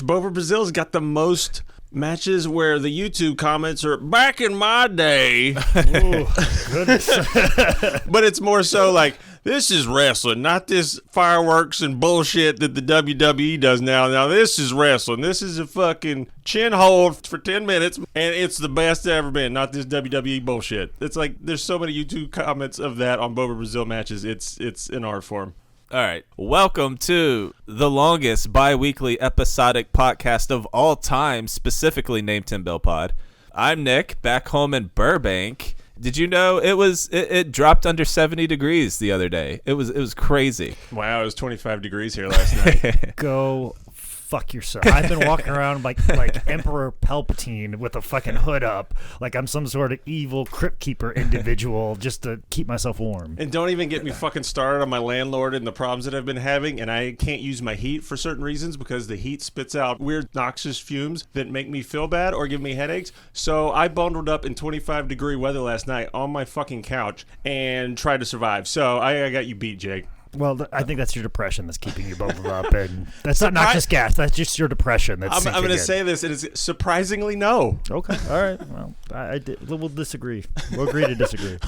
Bobo Brazil's got the most matches where the YouTube comments are back in my day. Ooh, goodness. But it's more so like, this is wrestling, not this fireworks and bullshit that the WWE does now. Now, this is wrestling. This is a fucking chin hold for 10 minutes, and it's the best ever been, not this WWE bullshit. It's like, there's so many YouTube comments of that on Bobo Brazil matches. It's an art form. All right. Welcome to the longest bi-weekly episodic podcast of all time, specifically named Tim Bell Pod. I'm Nick, back home in Burbank. Did you know it dropped under 70 degrees the other day? It was crazy. Wow, it was 25 degrees here last night. Go fuck yourself. I've been walking around like Emperor Palpatine with a fucking hood up, like I'm some sort of evil crypt keeper individual just to keep myself warm. And don't even get me fucking started on my landlord and the problems that I've been having, and I can't use my heat for certain reasons because the heat spits out weird noxious fumes that make me feel bad or give me headaches. So I bundled up in 25 degree weather last night on my fucking couch and tried to survive. So I got you beat, Jake. Well, I think that's your depression that's keeping you both up, and that's not noxious gas. That's just your depression. That's I'm going to say this. It is surprisingly no. Okay, all right. Well, we'll disagree. We'll agree to disagree.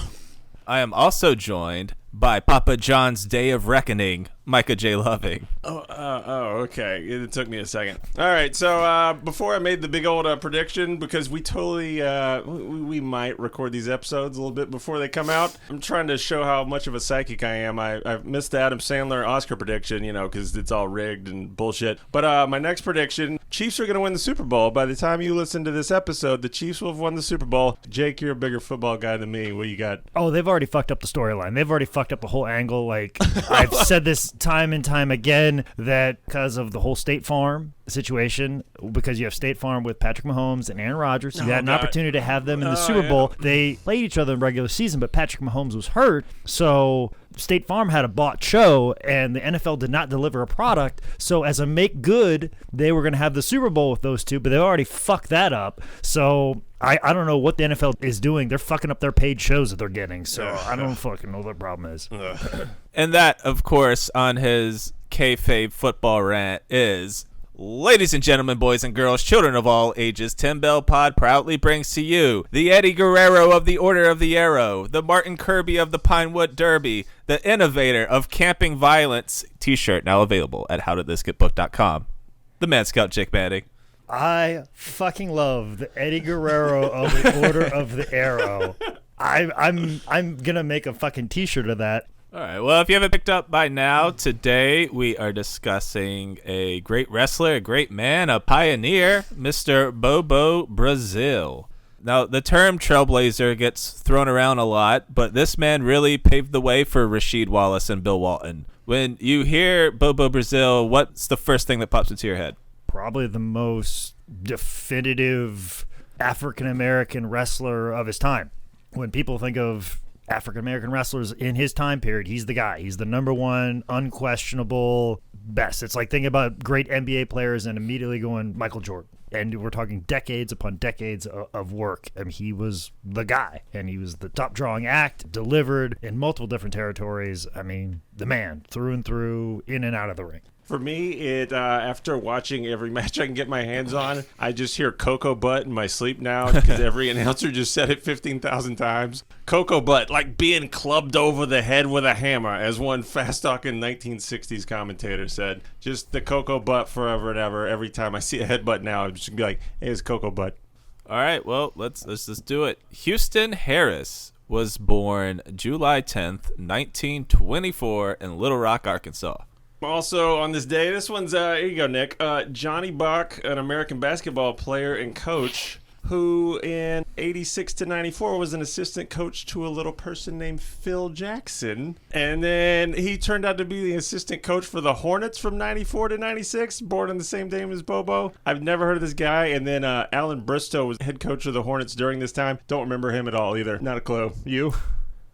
I am also joined by Papa John's Day of Reckoning, Micah J. Loving. Okay. It took me a second. All right, so before I made the big old prediction, because we totally, we might record these episodes a little bit before they come out. I'm trying to show how much of a psychic I am. I missed the Adam Sandler Oscar prediction, because it's all rigged and bullshit. But my next prediction, Chiefs are going to win the Super Bowl. By the time you listen to this episode, the Chiefs will have won the Super Bowl. Jake, you're a bigger football guy than me. What you got? Oh, they've already fucked up the storyline. They've already fucked up the whole angle. Like, I've said this time and time again, that because of the whole State Farm situation, because you have State Farm with Patrick Mahomes and Aaron Rodgers, you had an opportunity to have them in the Super Bowl. They played each other in regular season, but Patrick Mahomes was hurt, so State Farm had a bought show, and the NFL did not deliver a product. So as a make good, they were going to have the Super Bowl with those two, but they already fucked that up. So I don't know what the NFL is doing. They're fucking up their paid shows that they're getting. So I don't fucking know what the problem is. And that, of course, on his kayfabe football rant is, ladies and gentlemen, boys and girls, children of all ages, Tim Bell Pod proudly brings to you the Eddie Guerrero of the Order of the Arrow, the Martin Kirby of the Pinewood Derby, the innovator of Camping Violence t-shirt, now available at howdidthisgetbooked.com, the Man Scout Jake Manning. I fucking love the Eddie Guerrero of the Order of the Arrow. I'm gonna make a fucking t-shirt of that. All right, well, if you haven't picked up by now, today we are discussing a great wrestler, a great man, a pioneer, Mr. Bobo Brazil. Now, the term trailblazer gets thrown around a lot, but this man really paved the way for Rasheed Wallace and Bill Walton. When you hear Bobo Brazil, what's the first thing that pops into your head? Probably the most definitive African-American wrestler of his time. When people think of African-American wrestlers in his time period, he's the guy. He's the number one, unquestionable best. It's like thinking about great NBA players and immediately going Michael Jordan. And we're talking decades upon decades of work. I mean, he was the guy, and he was the top drawing act, delivered in multiple different territories. I mean, the man, through and through, in and out of the ring. For me, it after watching every match I can get my hands on, I just hear Cocoa Butt in my sleep now because every announcer just said it 15,000 times. Cocoa Butt, like being clubbed over the head with a hammer, as one fast-talking 1960s commentator said. Just the Cocoa Butt forever and ever. Every time I see a headbutt now, I'm just going to be like, hey, it's Cocoa Butt. All right, well, let's just do it. Houston Harris was born July 10th, 1924 in Little Rock, Arkansas. Also on this day, this one's, here you go, Nick, Johnny Bach, an American basketball player and coach who in 86 to 94 was an assistant coach to a little person named Phil Jackson. And then he turned out to be the assistant coach for the Hornets from 94 to 96, born on the same day as Bobo. I've never heard of this guy. And then Alan Bristow was head coach of the Hornets during this time. Don't remember him at all either. Not a clue. You?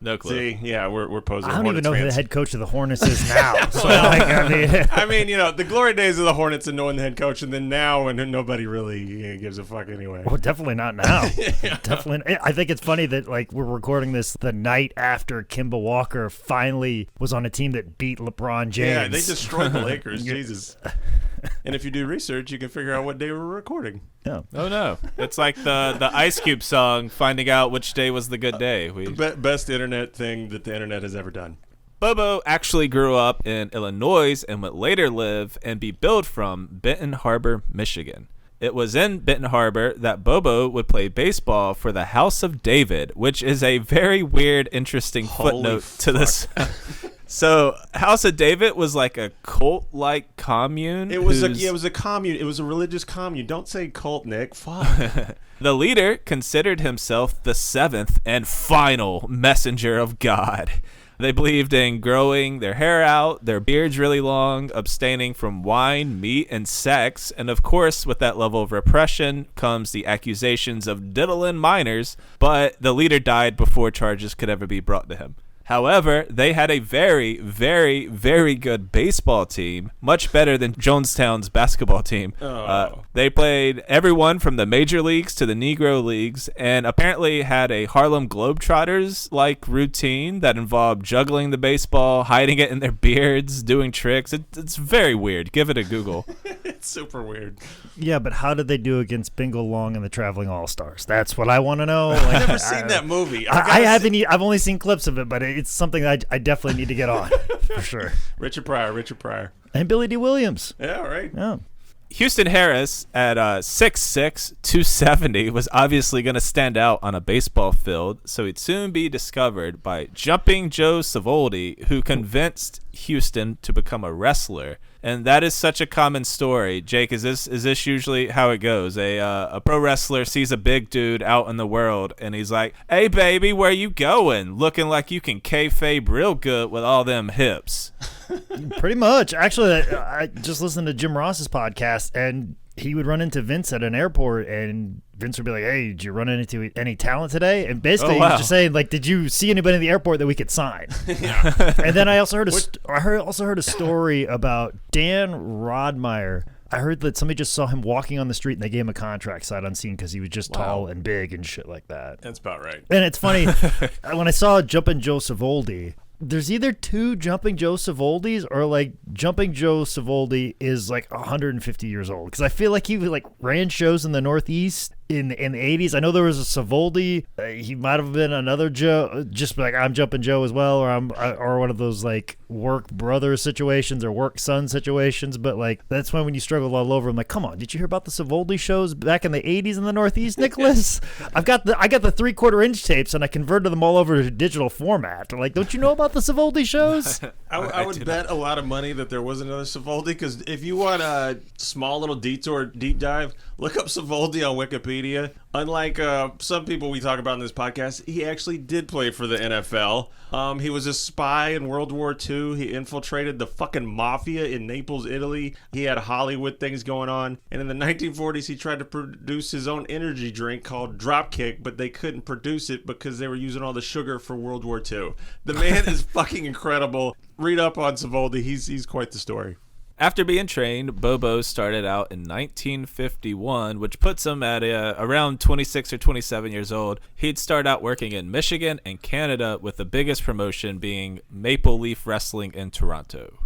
No clue. See, yeah, we're posing. I don't Hornets even know fans. who the head coach of the Hornets is now. So, I mean, you know, the glory days of the Hornets and knowing the head coach, and then now when nobody really gives a fuck anyway. Well, definitely not now. Definitely. I think it's funny that like we're recording this the night after Kemba Walker finally was on a team that beat LeBron James. Yeah, they destroyed the Lakers. Jesus. And if you do research, you can figure out what day we're recording. Yeah. Oh no, it's like the Ice Cube song, finding out which day was the good day. Best internet thing that the internet has ever done. Bobo actually grew up in Illinois and would later live and be billed from Benton Harbor, Michigan. It was in Benton Harbor that Bobo would play baseball for the House of David, which is a very weird, interesting footnote to this. So, House of David was like a cult-like commune. It was a commune. It was a religious commune. Don't say cult, Nick. Fuck. The leader considered himself the seventh and final messenger of God. They believed in growing their hair out, their beards really long, abstaining from wine, meat, and sex. And of course, with that level of repression comes the accusations of diddling minors, but the leader died before charges could ever be brought to him. However, they had a very, very, very good baseball team, much better than Jonestown's basketball team. They played everyone from the major leagues to the Negro leagues, and apparently had a Harlem Globetrotters-like routine that involved juggling the baseball, hiding it in their beards, doing tricks. It's very weird. Give it a Google. It's super weird. Yeah, but how did they do against Bingo Long and the Traveling All-Stars? That's what I want to know. Like, I've never seen that movie. I've only seen clips of it, but it's something that I definitely need to get on for sure. Richard Pryor. And Billy D. Williams. Yeah, right. Yeah. Houston Harris at 6'6", 270 was obviously going to stand out on a baseball field, so he'd soon be discovered by Jumping Joe Savoldi, who convinced Houston to become a wrestler. And that is such a common story. Jake, is this usually how it goes? A pro wrestler sees a big dude out in the world, and he's like, "Hey, baby, where you going? Looking like you can kayfabe real good with all them hips." Pretty much. Actually, I just listened to Jim Ross's podcast, and he would run into Vince at an airport, and Vince would be like, "Hey, did you run into any talent today?" And basically, he was just saying, like, "Did you see anybody in the airport that we could sign?" And then I also heard a story about Dan Rodmeyer. I heard that somebody just saw him walking on the street, and they gave him a contract sight unseen because he was just tall and big and shit like that. That's about right. And it's funny, when I saw Jumpin' Joe Savoldi, there's either two Jumping Joe Savoldis, or like Jumping Joe Savoldi is like 150 years old, because I feel like he like ran shows in the Northeast in the 80s. I know there was a Savoldi. He might have been another Joe, just like I'm Jumping Joe as well, or one of those like work brother situations or work son situations. But like that's when you struggle all over. I'm like, come on, did you hear about the Savoldi shows back in the 80s in the Northeast, Nicholas? I got the 3/4 inch tapes, and I converted them all over to digital format. Like, don't you know about the Savoldi shows? I would bet a lot of money that there was another Savoldi, because if you want a small little detour deep dive, look up Savoldi on Wikipedia. Unlike some people we talk about in this podcast, he actually did play for the NFL. He was a spy in World War II. He infiltrated the fucking mafia in Naples, Italy. He had Hollywood things going on. And in the 1940s, he tried to produce his own energy drink called Dropkick, but they couldn't produce it because they were using all the sugar for World War II. The man is fucking incredible. Read up on Savoldi. He's quite the story. After being trained, Bobo started out in 1951, which puts him at around 26 or 27 years old. He'd start out working in Michigan and Canada, with the biggest promotion being Maple Leaf Wrestling in Toronto.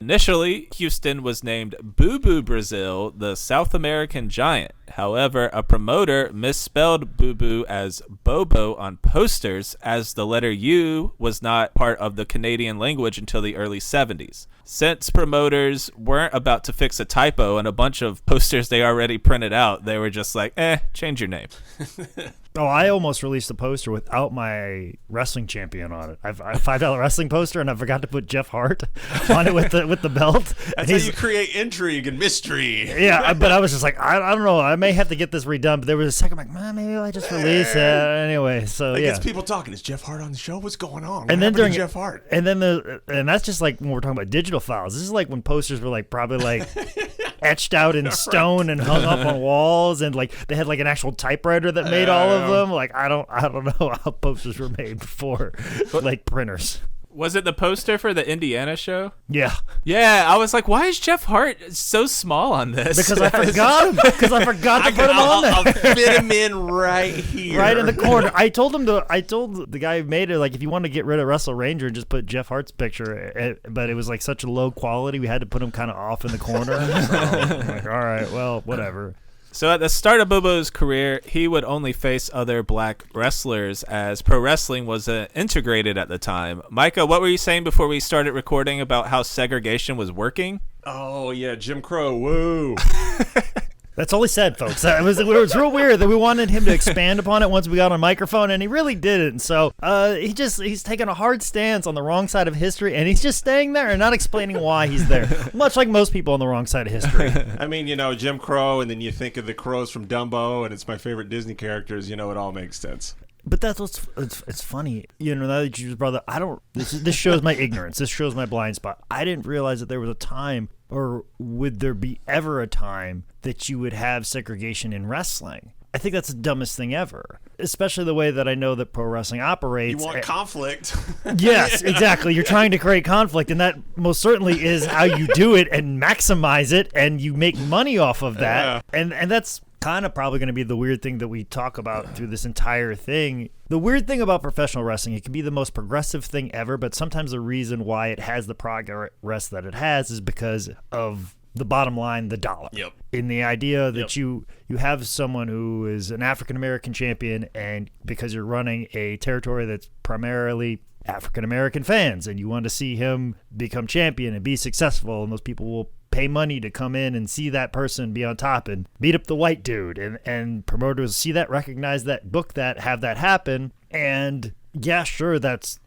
Initially, Houston was named Boo Brazil, the South American giant. However, a promoter misspelled Boo as Bobo on posters, as the letter U was not part of the Canadian language until the early 70s. Since promoters weren't about to fix a typo on a bunch of posters they already printed out, they were just like, change your name. Oh, I almost released a poster without my wrestling champion on it. I've a $5 wrestling poster, and I forgot to put Jeff Hart on it with the belt. That's how you create intrigue and mystery. Yeah, but I was just like, I don't know. I may have to get this redone. But there was a second, I'm like, maybe I just release it anyway. So like, yeah, it's people talking. Is Jeff Hart on the show? What's going on? And then during Jeff Hart, and then and that's just like when we're talking about digital files. This is like when posters were like probably like etched out in stone and hung up on walls, and like they had like an actual typewriter that made all of them. Like I don't know how posters were made before like printers. Was it the poster for the Indiana show? Yeah. Yeah, I was like, why is Jeff Hart so small on this? Because I forgot him. Because I forgot to put him on there. I'll fit him in right here. Right in the corner. I told the guy who made it, like, if you want to get rid of Wrestle Ranger, just put Jeff Hart's picture. But it was like such a low quality, we had to put him kind of off in the corner. So I'm like, all right, well, whatever. So at the start of Bobo's career, he would only face other black wrestlers as pro wrestling was integrated at the time. Micah, what were you saying before we started recording about how segregation was working? Oh, yeah, Jim Crow, woo. That's all he said, folks. It was real weird that we wanted him to expand upon it once we got on microphone, and he really didn't. So he's taking a hard stance on the wrong side of history, and he's just staying there and not explaining why he's there, much like most people on the wrong side of history. I mean, Jim Crow, and then you think of the crows from Dumbo, and it's my favorite Disney characters. It all makes sense. But that's what's it's funny, now that you just brought that. This shows my ignorance. This shows my blind spot. I didn't realize that there was a time, or would there be ever a time, that you would have segregation in wrestling. I think that's the dumbest thing ever, especially the way that I know that pro wrestling operates. You want conflict. Yes, exactly. You're trying to create conflict, and that most certainly is how you do it and maximize it, and you make money off of that. Yeah. And that's kind of probably going to be the weird thing that we talk about through this entire thing. The weird thing about professional wrestling, it can be the most progressive thing ever, but sometimes the reason why it has the progress that it has is because of the bottom line, the dollar. Yep. In the idea that you have someone who is an African-American champion, and because you're running a territory that's primarily African-American fans, and you want to see him become champion and be successful, and those people will pay money to come in and see that person be on top and beat up the white dude, and promoters see that, recognize that, book that, have that happen. And yeah, sure, that's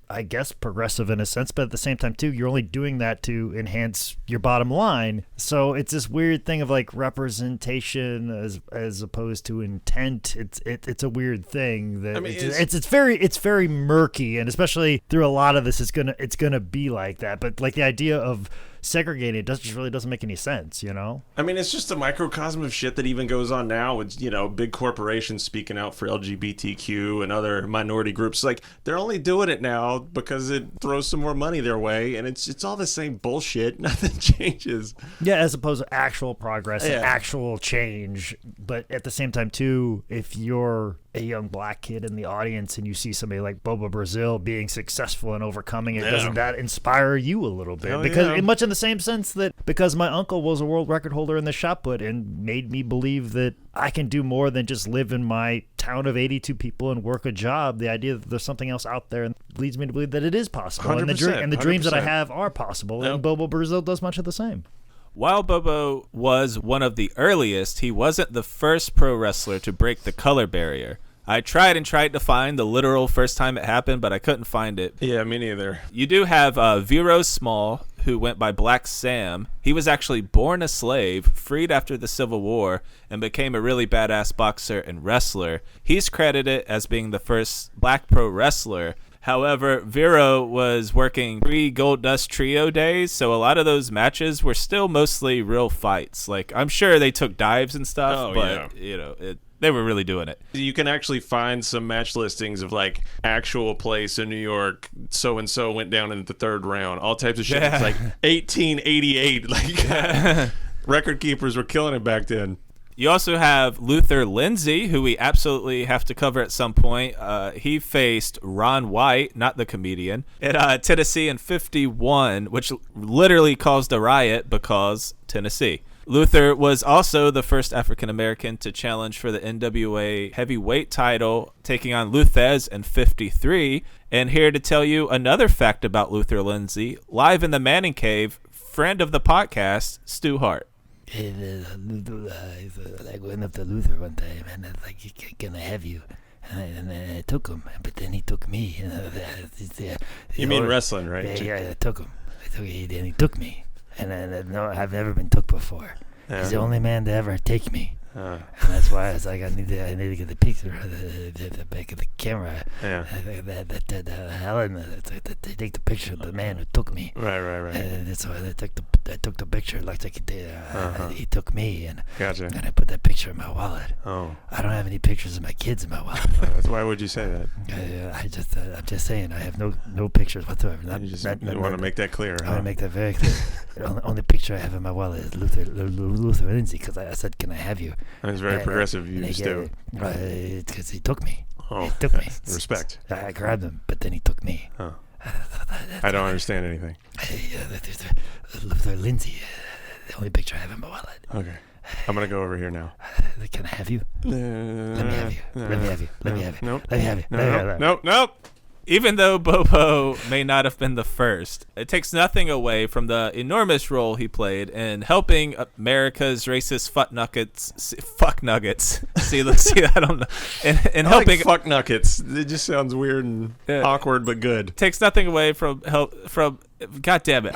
I guess progressive in a sense, but at the same time too, you're only doing that to enhance your bottom line. So it's this weird thing of like representation as opposed to intent. It's a weird thing that it's very murky, and especially through a lot of this, it's gonna be like that. But like the idea of segregated really doesn't make any sense, I mean, it's just a microcosm of shit that even goes on now with big corporations speaking out for LGBTQ and other minority groups. Like, they're only doing it now because it throws some more money their way, and it's all the same bullshit. Nothing changes. Yeah, as opposed to actual progress and actual change. But at the same time too, if you're a young black kid in the audience and you see somebody like Bobo Brazil being successful and overcoming it, doesn't that inspire you a little bit? Because much in the same sense that because my uncle was a world record holder in the shot put and made me believe that I can do more than just live in my town of 82 people and work a job. The idea that there's something else out there leads me to believe that it is possible, and the dreams that I have are possible. And Bobo Brazil does much of the same. While Bobo was one of the earliest, he wasn't the first pro wrestler to break the color barrier. I tried to find the literal first time it happened, but I couldn't find it. Yeah, me neither. You do have Vero Small, who went by Black Sam. He was actually born a slave, freed after the Civil War, and became a really badass boxer and wrestler. He's credited as being the first black pro wrestler. However, Vero was working pre-Gold Dust Trio days, so a lot of those matches were still mostly real fights. Like, I'm sure they took dives and stuff, they were really doing it. You can actually find some match listings of like actual place in New York. So and so went down in the third round. All types of shit. It's like 1888. Like record keepers were killing it back then. You also have Luther Lindsay, who we absolutely have to cover at some point. He faced Ron White, not the comedian, at Tennessee in '51, which literally caused a riot because Tennessee. Luther was also the first African-American to challenge for the NWA heavyweight title, taking on Luthez in '53. And here to tell you another fact about Luther Lindsay, live in the Manning Cave, friend of the podcast, Stu Hart. I went up to Luther one time, and I was like, can I have you? And I took him, but then he took me. You mean wrestling, right? Yeah, I took him. And he took me. And no, I've never been took before. He's the only man to ever take me. And that's why I was like, I need to get the picture of the back of the camera. Yeah. Helen, to take the picture of the man who took me. Right. And that's why I took the picture. Like he took me, and Gotcha. and I put that picture in my wallet. Oh. I don't have any pictures of my kids in my wallet. Why would you say that? I'm just saying, I have no pictures whatsoever. You want to make that clear, I huh? want to make that very clear. The only picture I have in my wallet is Luther Lindsay, because I said, "Can I have you?" That's very progressive of you, Stu. Because he took me. Oh, He took me. respect. I grabbed him, but then he took me. Huh. I don't understand anything. Luther Lindsay, the only picture I have in my wallet. Okay. I'm going to go over here now. Can I have you? Let me have you. Let me have you. Let me have you. Nope. Let me have you. Let me have you. Nope. Even though Bobo may not have been the first, it takes nothing away from the enormous role he played in helping America's racist fuck nuggets. See, I don't know. In I helping like fuck nuggets. It just sounds weird and awkward, but good. takes nothing away from from. God damn it!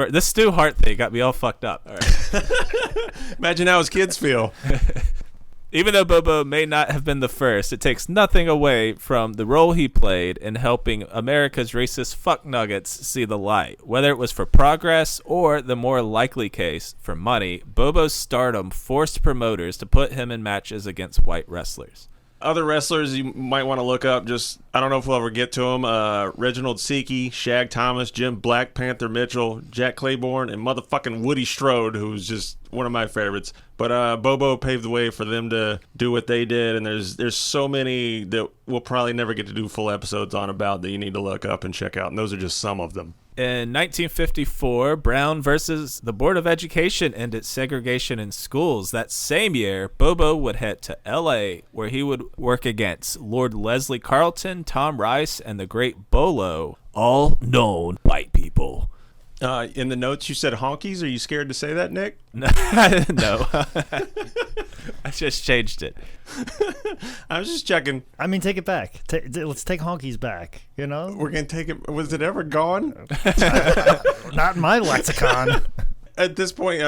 This Stu Hart thing got me all fucked up. All right. Imagine how his kids feel. Even though Bobo may not have been the first, it takes nothing away from the role he played in helping America's racist fuck nuggets see the light. Whether it was for progress or, the more likely case, for money, Bobo's stardom forced promoters to put him in matches against white wrestlers. Other wrestlers you might want to look up, just, I don't know if we'll ever get to them. Reginald Seekey, Shag Thomas, Jim Black Panther Mitchell, Jack Claiborne, and motherfucking Woody Strode, who's just one of my favorites. But Bobo paved the way for them to do what they did, and there's so many that we'll probably never get to do full episodes on about that you need to look up and check out, and those are just some of them. In 1954, Brown versus the Board of Education ended segregation in schools. That same year, Bobo would head to L.A., where he would work against Lord Leslie Carlton, Tom Rice, and the Great Bolo, all known white people. In the notes, you said honkies. Are you scared to say that, Nick? No. I just changed it. I was just checking. I mean, take it back. Let's take honkies back. You know, We're going to take it. Was it ever gone? not in my lexicon. At this point,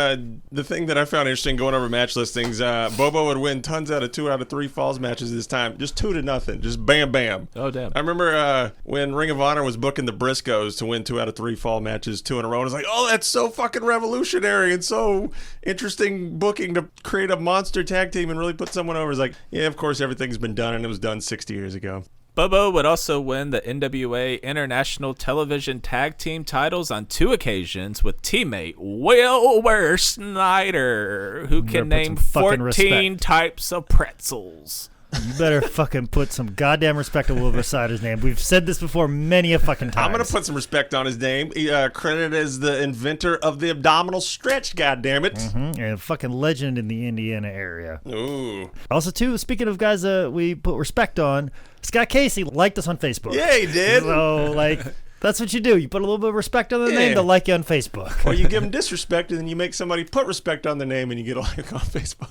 the thing that I found interesting going over match listings, Bobo would win tons out of 2 out of 3 falls matches this time. Just 2-0. Just bam, bam. Oh, damn. I remember when Ring of Honor was booking the Briscoes to win 2 out of 3 fall matches, 2 in a row. And it's like, oh, that's so fucking revolutionary and so interesting booking to create a monster tag team and really put someone over. It's like, yeah, of course, everything's been done, and it was done 60 years ago. Bobo would also win the NWA International Television Tag Team titles on 2 occasions with teammate Wilbur Snyder, who can name 14 types of pretzels. You better fucking put some goddamn respect on Wilbur Snyder's name. We've said this before many a fucking times. I'm going to put some respect on his name. Credited as the inventor of the abdominal stretch, goddammit. Mm-hmm. And a fucking legend in the Indiana area. Ooh. Also, too, speaking of guys we put respect on, Scott Casey liked us on Facebook. Yeah, he did. So, like, that's what you do. You put a little bit of respect on the name, they'll like you on Facebook. Or you give them disrespect, and then you make somebody put respect on the name, and you get a like on Facebook.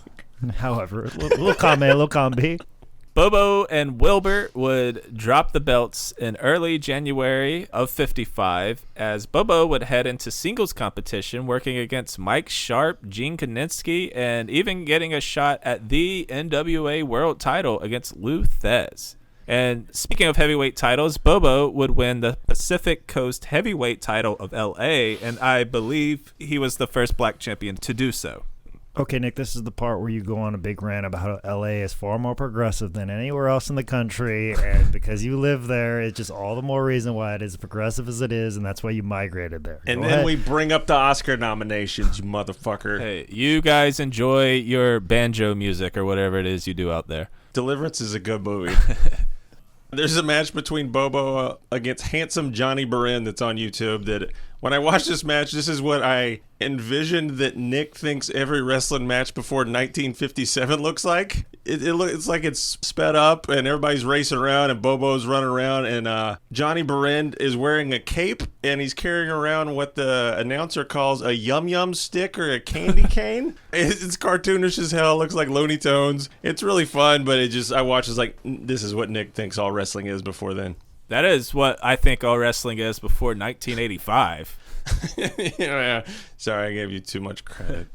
However, a little column A, a little column B. Bobo and Wilbur would drop the belts in early January of 55 as Bobo would head into singles competition working against Mike Sharp, Gene Kaninsky, and even getting a shot at the NWA World title against Lou Thez. And speaking of heavyweight titles, Bobo would win the Pacific Coast Heavyweight title of LA, and I believe he was the first black champion to do so. Okay, Nick, this is the part where you go on a big rant about how LA is far more progressive than anywhere else in the country, and because you live there, it's just all the more reason why it is progressive as it is, and that's why you migrated there. And Go then ahead. we bring up the Oscar nominations, you motherfucker. Hey, you guys enjoy your banjo music or whatever it is you do out there. Deliverance is a good movie. There's a match between Bobo against handsome Johnny Barin that's on YouTube that when I watch this match, this is what I envisioned that Nick thinks every wrestling match before 1957 looks like. It's like it's sped up and everybody's racing around and Bobo's running around and Johnny Barin is wearing a cape and he's carrying around what the announcer calls a yum-yum stick or a candy cane. It's cartoonish as hell. Looks like Looney Tunes. It's really fun, but I watch it's like, this is what Nick thinks all wrestling is before then. That is what I think all wrestling is before 1985. Yeah. Sorry, I gave you too much credit.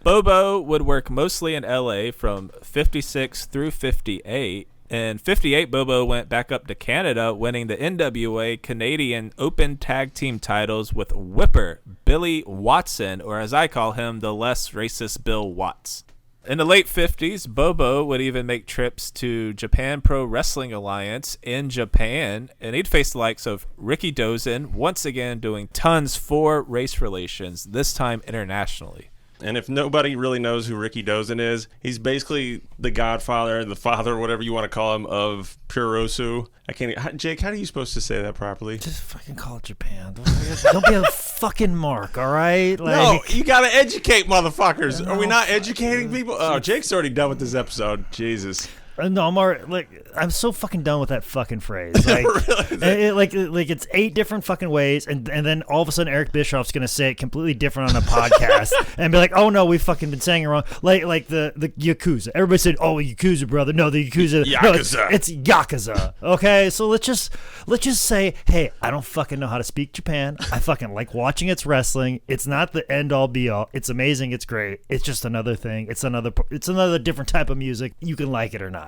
Bobo would work mostly in LA from 56 through 58. In 58, Bobo went back up to Canada, winning the NWA Canadian Open Tag Team titles with Whipper Billy Watson, or as I call him, the less racist Bill Watts. In the late 50s, Bobo would even make trips to Japan Pro Wrestling Alliance in Japan, and he'd face the likes of Ricky Dozen, once again doing tons for race relations, this time internationally. And if nobody really knows who Ricky Dozen is, he's basically the godfather, the father, whatever you want to call him, of Puroresu. Jake, how are you supposed to say that properly? Just fucking call it Japan. Don't be a fucking mark, all right? No, you got to educate motherfuckers. Are we not educating people? Oh, Jake's already done with this episode. Jesus. No, I'm so fucking done with that fucking phrase. Like, Really? it's 8 different fucking ways, and then all of a sudden Eric Bischoff's gonna say it completely different on a podcast, and be like, "Oh no, we've fucking been saying it wrong." Like the Yakuza. Everybody said, "Oh, Yakuza, brother." No, the Yakuza. Yakuza. No, it's Yakuza. Okay, so let's just say, hey, I don't fucking know how to speak Japan. I fucking like watching its wrestling. It's not the end all be all. It's amazing. It's great. It's just another thing. It's another different type of music. You can like it or not.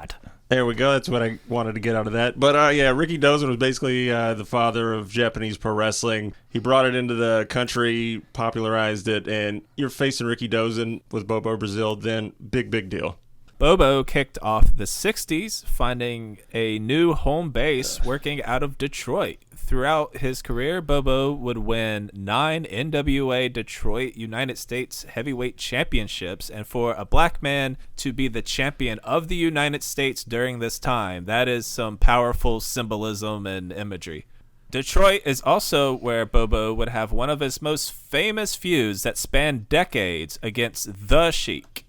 There we go. That's what I wanted to get out of that. But yeah, Ricky Dozen was basically the father of Japanese pro wrestling. He brought it into the country, popularized it, and you're facing Ricky Dozen with Bobo Brazil, then big deal. Bobo kicked off the 60s, finding a new home base working out of Detroit. Throughout his career, Bobo would win 9 NWA Detroit United States Heavyweight Championships, and for a black man to be the champion of the United States during this time, that is some powerful symbolism and imagery. Detroit is also where Bobo would have one of his most famous feuds that spanned decades against the Sheik.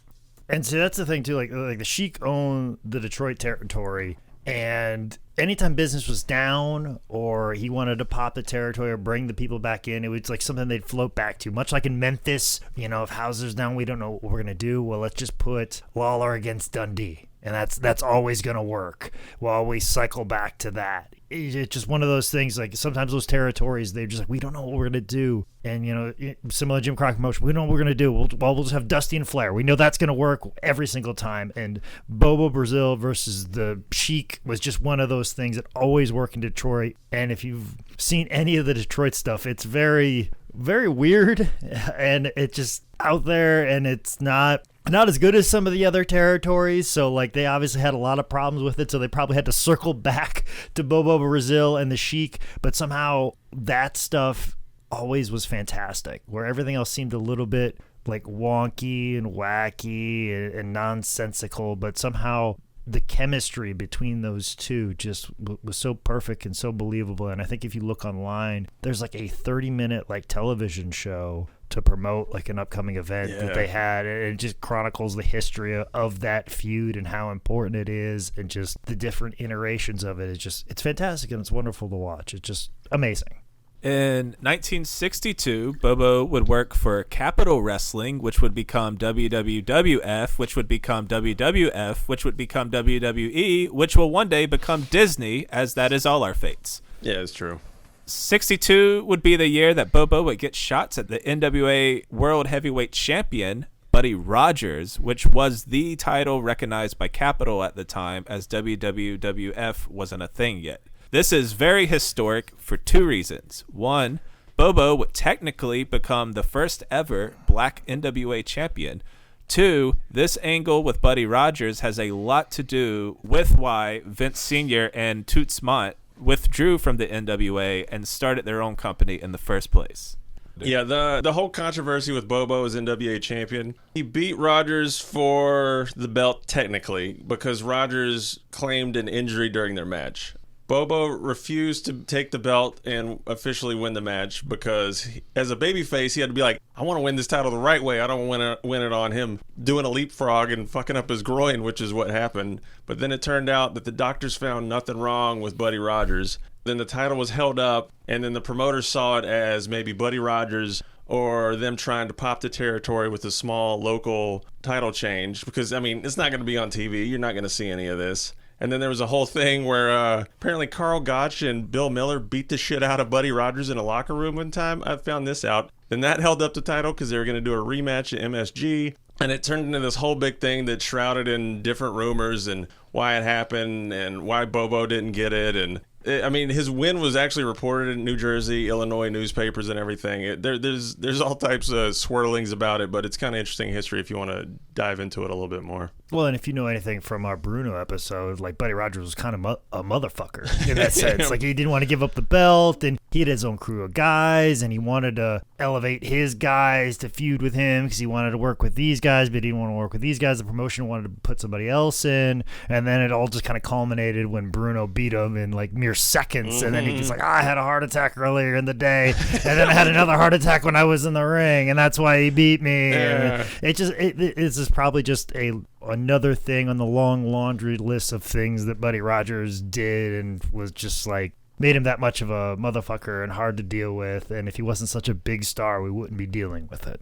And so that's the thing too, like the Sheik owned the Detroit territory, and anytime business was down or he wanted to pop the territory or bring the people back in, it was like something they'd float back to. Much like in Memphis, if Hauser's down, we don't know what we're gonna do. Well, let's just put Lawler against Dundee, and that's always gonna work. Well, we cycle back to that. It's just one of those things. Like sometimes those territories, they're just like, we don't know what we're gonna do. And similar to Jim Crockett motion, we don't know what we're gonna do. We'll just have Dusty and Flair. We know that's gonna work every single time. And Bobo Brazil versus the Sheik was just one of those things that always work in Detroit. And if you've seen any of the Detroit stuff, it's very, very weird, and it's just out there, and it's not as good as some of the other territories. So like they obviously had a lot of problems with it, so they probably had to circle back to Bobo Brazil and the Sheik, but somehow that stuff always was fantastic, where everything else seemed a little bit like wonky and wacky and nonsensical, but somehow the chemistry between those two just was so perfect and so believable. And I think if you look online, there's like a 30-minute like television show to promote like an upcoming event that they had, and it just chronicles the history of that feud and how important it is, and just the different iterations of it. It's fantastic, and it's wonderful to watch. It's just amazing. In 1962, Bobo would work for Capital Wrestling, which would become WWWF, which would become WWF, which would become WWE, which will one day become Disney, as that is all our fates. Yeah, it's true. 62 would be the year that Bobo would get shots at the NWA World Heavyweight Champion, Buddy Rogers, which was the title recognized by Capital at the time, as WWWF wasn't a thing yet. This is very historic for 2 reasons. 1, Bobo would technically become the first ever black NWA champion. 2, this angle with Buddy Rogers has a lot to do with why Vince Sr. and Toots Mondt withdrew from the NWA and started their own company in the first place. Yeah, the whole controversy with Bobo as NWA champion, he beat Rogers for the belt technically because Rogers claimed an injury during their match. Bobo refused to take the belt and officially win the match because as a babyface, he had to be like, I want to win this title the right way. I don't want to win it on him doing a leapfrog and fucking up his groin, which is what happened. But then it turned out that the doctors found nothing wrong with Buddy Rogers. Then the title was held up, and then the promoters saw it as maybe Buddy Rogers or them trying to pop the territory with a small local title change. Because, I mean, it's not going to be on TV. You're not going to see any of this. And then there was a whole thing where apparently Carl Gotch and Bill Miller beat the shit out of Buddy Rogers in a locker room one time. I found this out. Then that held up the title because they were going to do a rematch at MSG. And it turned into this whole big thing that shrouded in different rumors and why it happened and why Bobo didn't get it. And I mean, his win was actually reported in New Jersey, Illinois newspapers and everything. There's all types of swirlings about it, but it's kind of interesting history if you want to dive into it a little bit more. Well, and if you know anything from our Bruno episode, like Buddy Rogers was kind of a motherfucker in that sense. Like he didn't want to give up the belt, and he had his own crew of guys, and he wanted to elevate his guys to feud with him because he wanted to work with these guys, but he didn't want to work with these guys. The promotion wanted to put somebody else in, and then it all just kind of culminated when Bruno beat him in like mere seconds, and then he's like, I had a heart attack earlier in the day, and then I had another heart attack when I was in the ring, and that's why he beat me. Yeah. And it's just probably just another thing on the long laundry list of things that Buddy Rogers did and was just like made him that much of a motherfucker and hard to deal with. And if he wasn't such a big star, we wouldn't be dealing with it.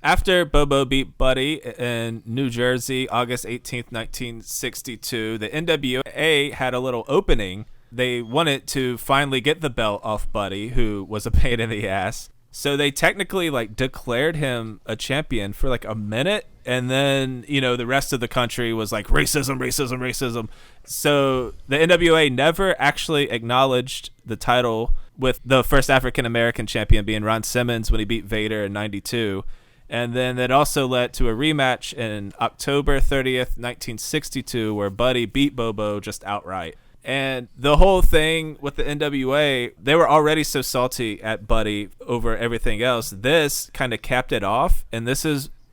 After Bobo beat Buddy in New Jersey, August 18th, 1962, the NWA had a little opening. They wanted to finally get the belt off Buddy, who was a pain in the ass. So they technically like declared him a champion for like a minute, and then, you know, the rest of the country was like racism, racism, racism. So the NWA never actually acknowledged the title, with the first African American champion being Ron Simmons when he beat Vader in 92. And then that also led to a rematch in October 30th, 1962, where Buddy beat Bobo just outright. And the whole thing with the NWA, they were already so salty at Buddy over everything else. This kind of capped it off, and this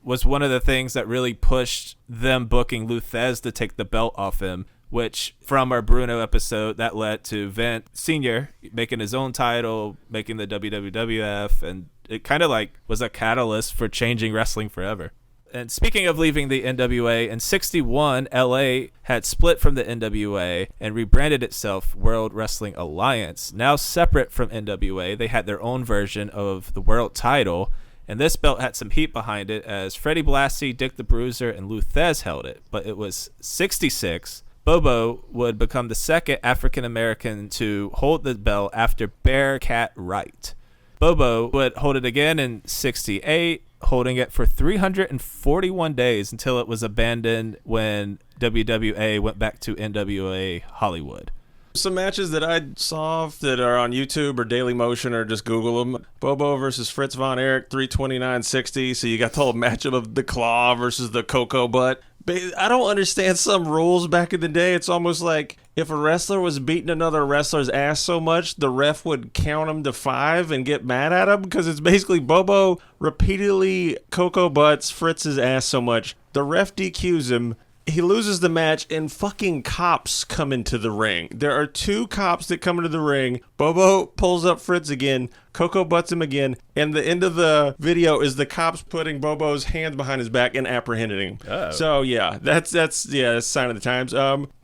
was one of the things that really pushed them booking Lou Thesz to take the belt off him, which from our Bruno episode, that led to Vince Sr. making his own title, making the WWF, and it kind of like was a catalyst for changing wrestling forever. And speaking of leaving the NWA, in 61, LA had split from the NWA and rebranded itself World Wrestling Alliance. Now separate from NWA, they had their own version of the world title, and this belt had some heat behind it as Freddie Blassie, Dick the Bruiser, and Lou Thesz held it. But it was 66. Bobo would become the second African American to hold the belt after Bearcat Wright. Bobo would hold it again in 68, holding it for 341 days until it was abandoned when WWA went back to NWA Hollywood. Some matches that I saw that are on YouTube or Daily Motion, or just Google them. Bobo versus Fritz Von Erich, 329.60. So you got the whole matchup of the claw versus the cocoa butt. I don't understand some rules back in the day. It's almost like if a wrestler was beating another wrestler's ass so much, the ref would count him to 5 and get mad at him, because it's basically Bobo repeatedly cocoa butts Fritz's ass so much. The ref DQs him. He loses the match, and fucking cops come into the ring. There are 2 cops that come into the ring. Bobo pulls up Fritz again, Coco butts him again, and the end of the video is the cops putting Bobo's hands behind his back and apprehending him. Oh. So yeah, that's a sign of the times.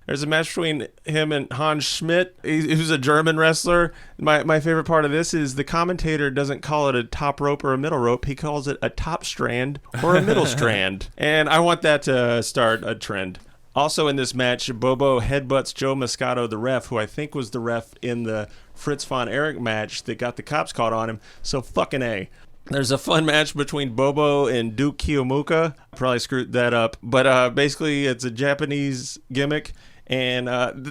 There's a match between him and Hans Schmidt, who's a German wrestler. My favorite part of this is the commentator doesn't call it a top rope or a middle rope. He calls it a top strand or a middle strand. And I want that to start a trend. Also in this match, Bobo headbutts Joe Moscato, the ref, who I think was the ref in the Fritz Von Erich match that got the cops caught on him. So fucking A. There's a fun match between Bobo and Duke Kiyomuka. Probably screwed that up. But basically, it's a Japanese gimmick. And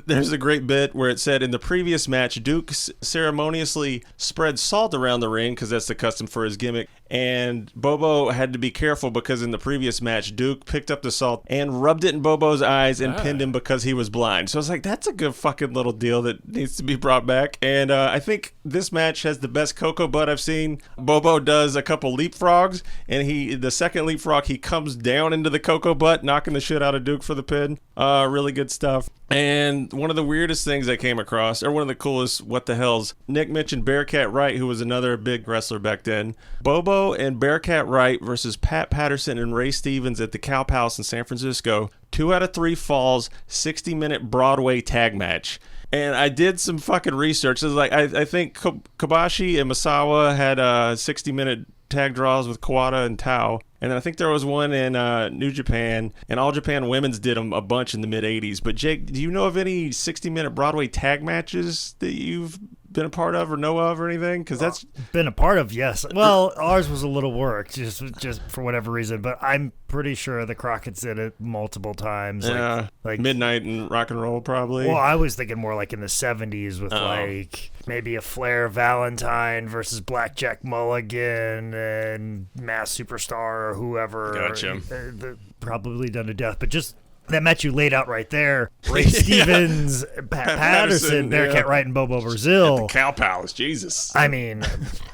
there's a great bit where it said in the previous match, Duke ceremoniously spread salt around the ring because that's the custom for his gimmick. And Bobo had to be careful because in the previous match, Duke picked up the salt and rubbed it in Bobo's eyes and pinned him because he was blind. So I was like, that's a good fucking little deal that needs to be brought back. And I think this match has the best cocoa butt I've seen. Bobo does a couple leapfrogs, and the second leapfrog, he comes down into the cocoa butt, knocking the shit out of Duke for the pin. Really good stuff. And one of the weirdest things I came across, or one of the coolest what the hells, Nick mentioned Bearcat Wright, who was another big wrestler back then. Bobo and Bearcat Wright versus Pat Patterson and Ray Stevens at the Cow Palace in San Francisco. 2 out of 3 falls, 60-minute Broadway tag match. And I did some fucking research. It was like I think Kobashi and Misawa had 60-minute tag draws with Kawada and Tao. And then I think there was one in New Japan, and All Japan Women's did them a bunch in the mid-'80s. But Jake, do you know of any 60-minute Broadway tag matches that you've been a part of or know of or anything? Because that's Been a part of, yes. Well, ours was a little work, just for whatever reason. But I'm pretty sure the Crockett's did it multiple times. Like Midnight and Rock and Roll, probably. Well, I was thinking more like in the 70s with like maybe a Flair Valentine versus Blackjack Mulligan and Mass Superstar or whoever. Gotcha. Probably done to death, but just that match you laid out right there. Ray Stevens, Pat Patterson, Bearcat Wright, and Bobo Brazil. At the Cow Palace, Jesus. I mean,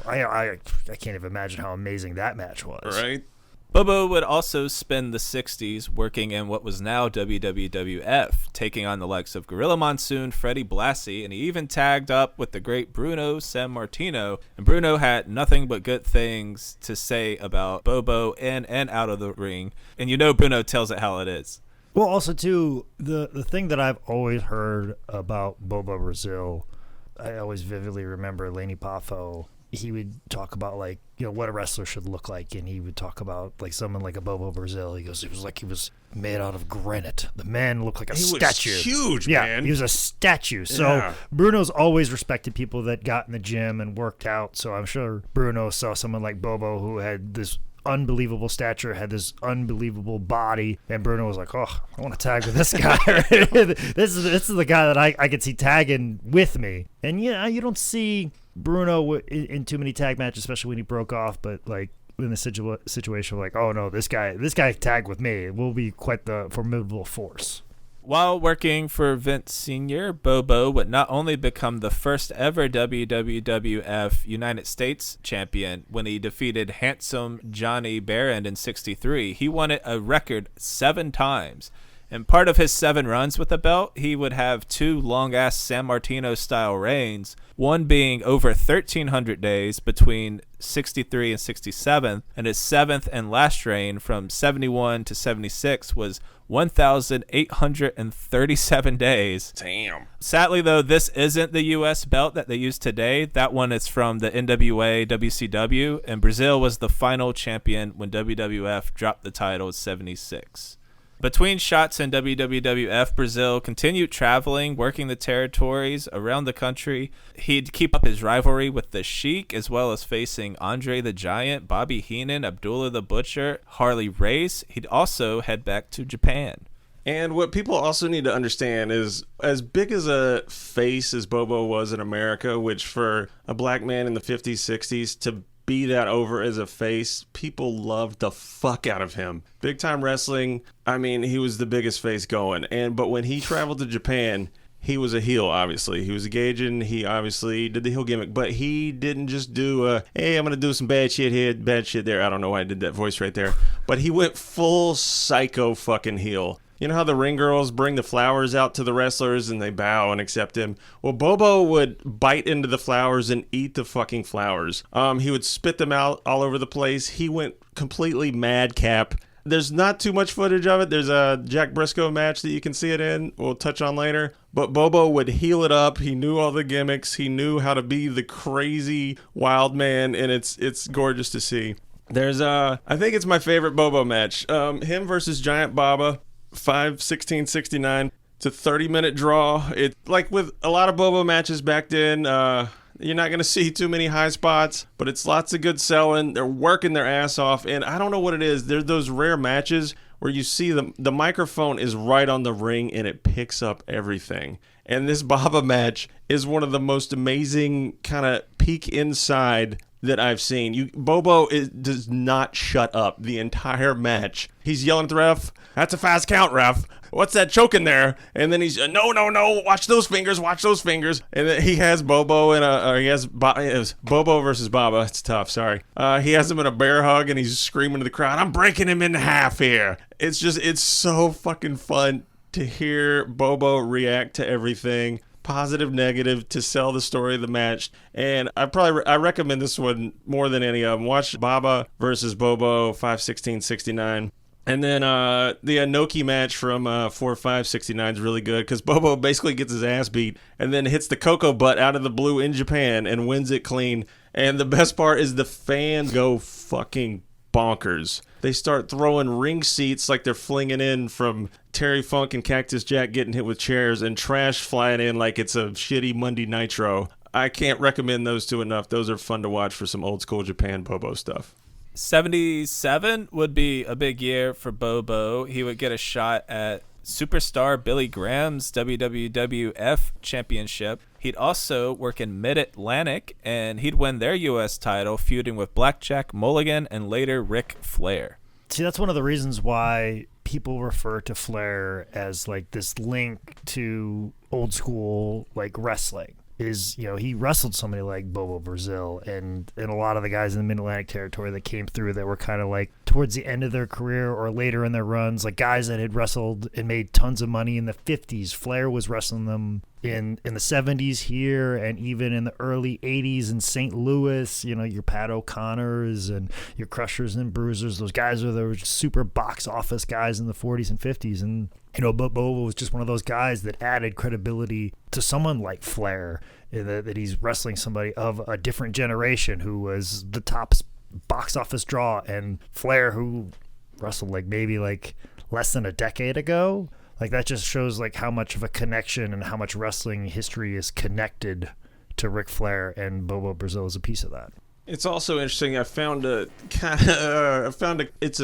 I can't even imagine how amazing that match was. Right? Bobo would also spend the 60s working in what was now WWF, taking on the likes of Gorilla Monsoon, Freddie Blassie, and he even tagged up with the great Bruno Sammartino. And Bruno had nothing but good things to say about Bobo in and out of the ring. And you know Bruno tells it how it is. Well, also, too, the thing that I've always heard about Bobo Brazil, I always vividly remember Laney Poffo. He would talk about, like, you know, what a wrestler should look like, and he would talk about, like, someone like a Bobo Brazil. He goes, it was like he was made out of granite. The man looked like a statue. He was huge, yeah, man. He was a statue. So Bruno's always respected people that got in the gym and worked out, so I'm sure Bruno saw someone like Bobo who had this unbelievable stature, had this unbelievable body, and Bruno was like, oh, I want to tag with this guy. this is the guy that I could see tagging with me. And yeah, you don't see Bruno in too many tag matches, especially when he broke off, but like in the situation like, oh no, this guy tagged with me, it will be quite the formidable force. While working for Vince Sr., Bobo would not only become the first ever WWF United States champion when he defeated handsome Johnny Barron in '63, he won it a record 7 times. And part of his 7 runs with the belt, he would have 2 long-ass San Martino-style reigns, one being over 1,300 days between 63 and 67, and his 7th and last reign from 71 to 76 was 1,837 days. Damn. Sadly, though, this isn't the U.S. belt that they use today. That one is from the NWA WCW, and Brazil was the final champion when WWF dropped the title in 76. Between shots in WWF, Brazil continued traveling, working the territories around the country. He'd keep up his rivalry with the Sheik, as well as facing Andre the Giant, Bobby Heenan, Abdullah the Butcher, Harley Race. He'd also head back to Japan. And what people also need to understand is, as big as a face as Bobo was in America, which for a black man in the 50s, 60s, to be that over as a face, people loved the fuck out of him. Big time wrestling, I mean, he was the biggest face going. But when he traveled to Japan, he was a heel, obviously. He was a Gaijin. He obviously did the heel gimmick, but he didn't just do hey, I'm going to do some bad shit here, bad shit there. I don't know why I did that voice right there. But he went full psycho fucking heel. You know how the ring girls bring the flowers out to the wrestlers and they bow and accept him? Well, Bobo would bite into the flowers and eat the fucking flowers. He would spit them out all over the place. He went completely madcap. There's not too much footage of it. There's a Jack Briscoe match that you can see it in. We'll touch on later. But Bobo would heel it up. He knew all the gimmicks. He knew how to be the crazy wild man, and it's gorgeous to see. There's I think it's my favorite Bobo match. Him versus Giant Baba. 5/16/69. It's a 30-minute draw. It, like with a lot of Bobo matches back then, you're not going to see too many high spots, but it's lots of good selling. They're working their ass off, and I don't know what it is. There's those rare matches where you see the microphone is right on the ring and it picks up everything. And this Baba match is one of the most amazing kind of peek inside that I've seen. Bobo does not shut up the entire match. He's yelling at the ref, "That's a fast count, ref. What's that choking there?" And then he's, no, watch those fingers. And then he has Bobo in it was Bobo versus Baba. It's tough, sorry. He has him in a bear hug and he's screaming to the crowd, "I'm breaking him in half here." It's so fucking fun to hear Bobo react to everything. Positive, negative, to sell the story of the match. And I recommend this one more than any of them. Watch Baba versus Bobo 5/16/69. And then the Inoki match from 4/5/69 is really good because Bobo basically gets his ass beat and then hits the Cocoa Butt out of the blue in Japan and wins it clean. And the best part is the fans go fucking bonkers. They start throwing ring seats like they're flinging in from Terry Funk and Cactus Jack getting hit with chairs, and trash flying in like it's a shitty Monday Nitro. I can't recommend those two enough. Those are fun to watch for some old school Japan Bobo stuff. 77 would be a big year for Bobo. He would get a shot at superstar Billy Graham's WWF championship. He'd also work in Mid-Atlantic, and he'd win their U.S. title, feuding with Blackjack Mulligan and later Ric Flair. See, that's one of the reasons why people refer to Flair as like this link to old school like wrestling. Is, you know, he wrestled somebody like Bobo Brazil and a lot of the guys in the Mid-Atlantic territory that came through that were kind of like towards the end of their career or later in their runs, like guys that had wrestled and made tons of money in the 50s. Flair was wrestling them in the 70s here and even in the early 80s in St. Louis, you know, your Pat O'Connors and your Crushers and Bruisers. Those guys were the super box office guys in the 40s and 50s. And, you know, Bobo was just one of those guys that added credibility to someone like Flair, that he's wrestling somebody of a different generation who was the top box office draw, and Flair, who wrestled like maybe like less than a decade ago. Like that just shows like how much of a connection and how much wrestling history is connected to Ric Flair, and Bobo Brazil is a piece of that. It's also interesting. It's a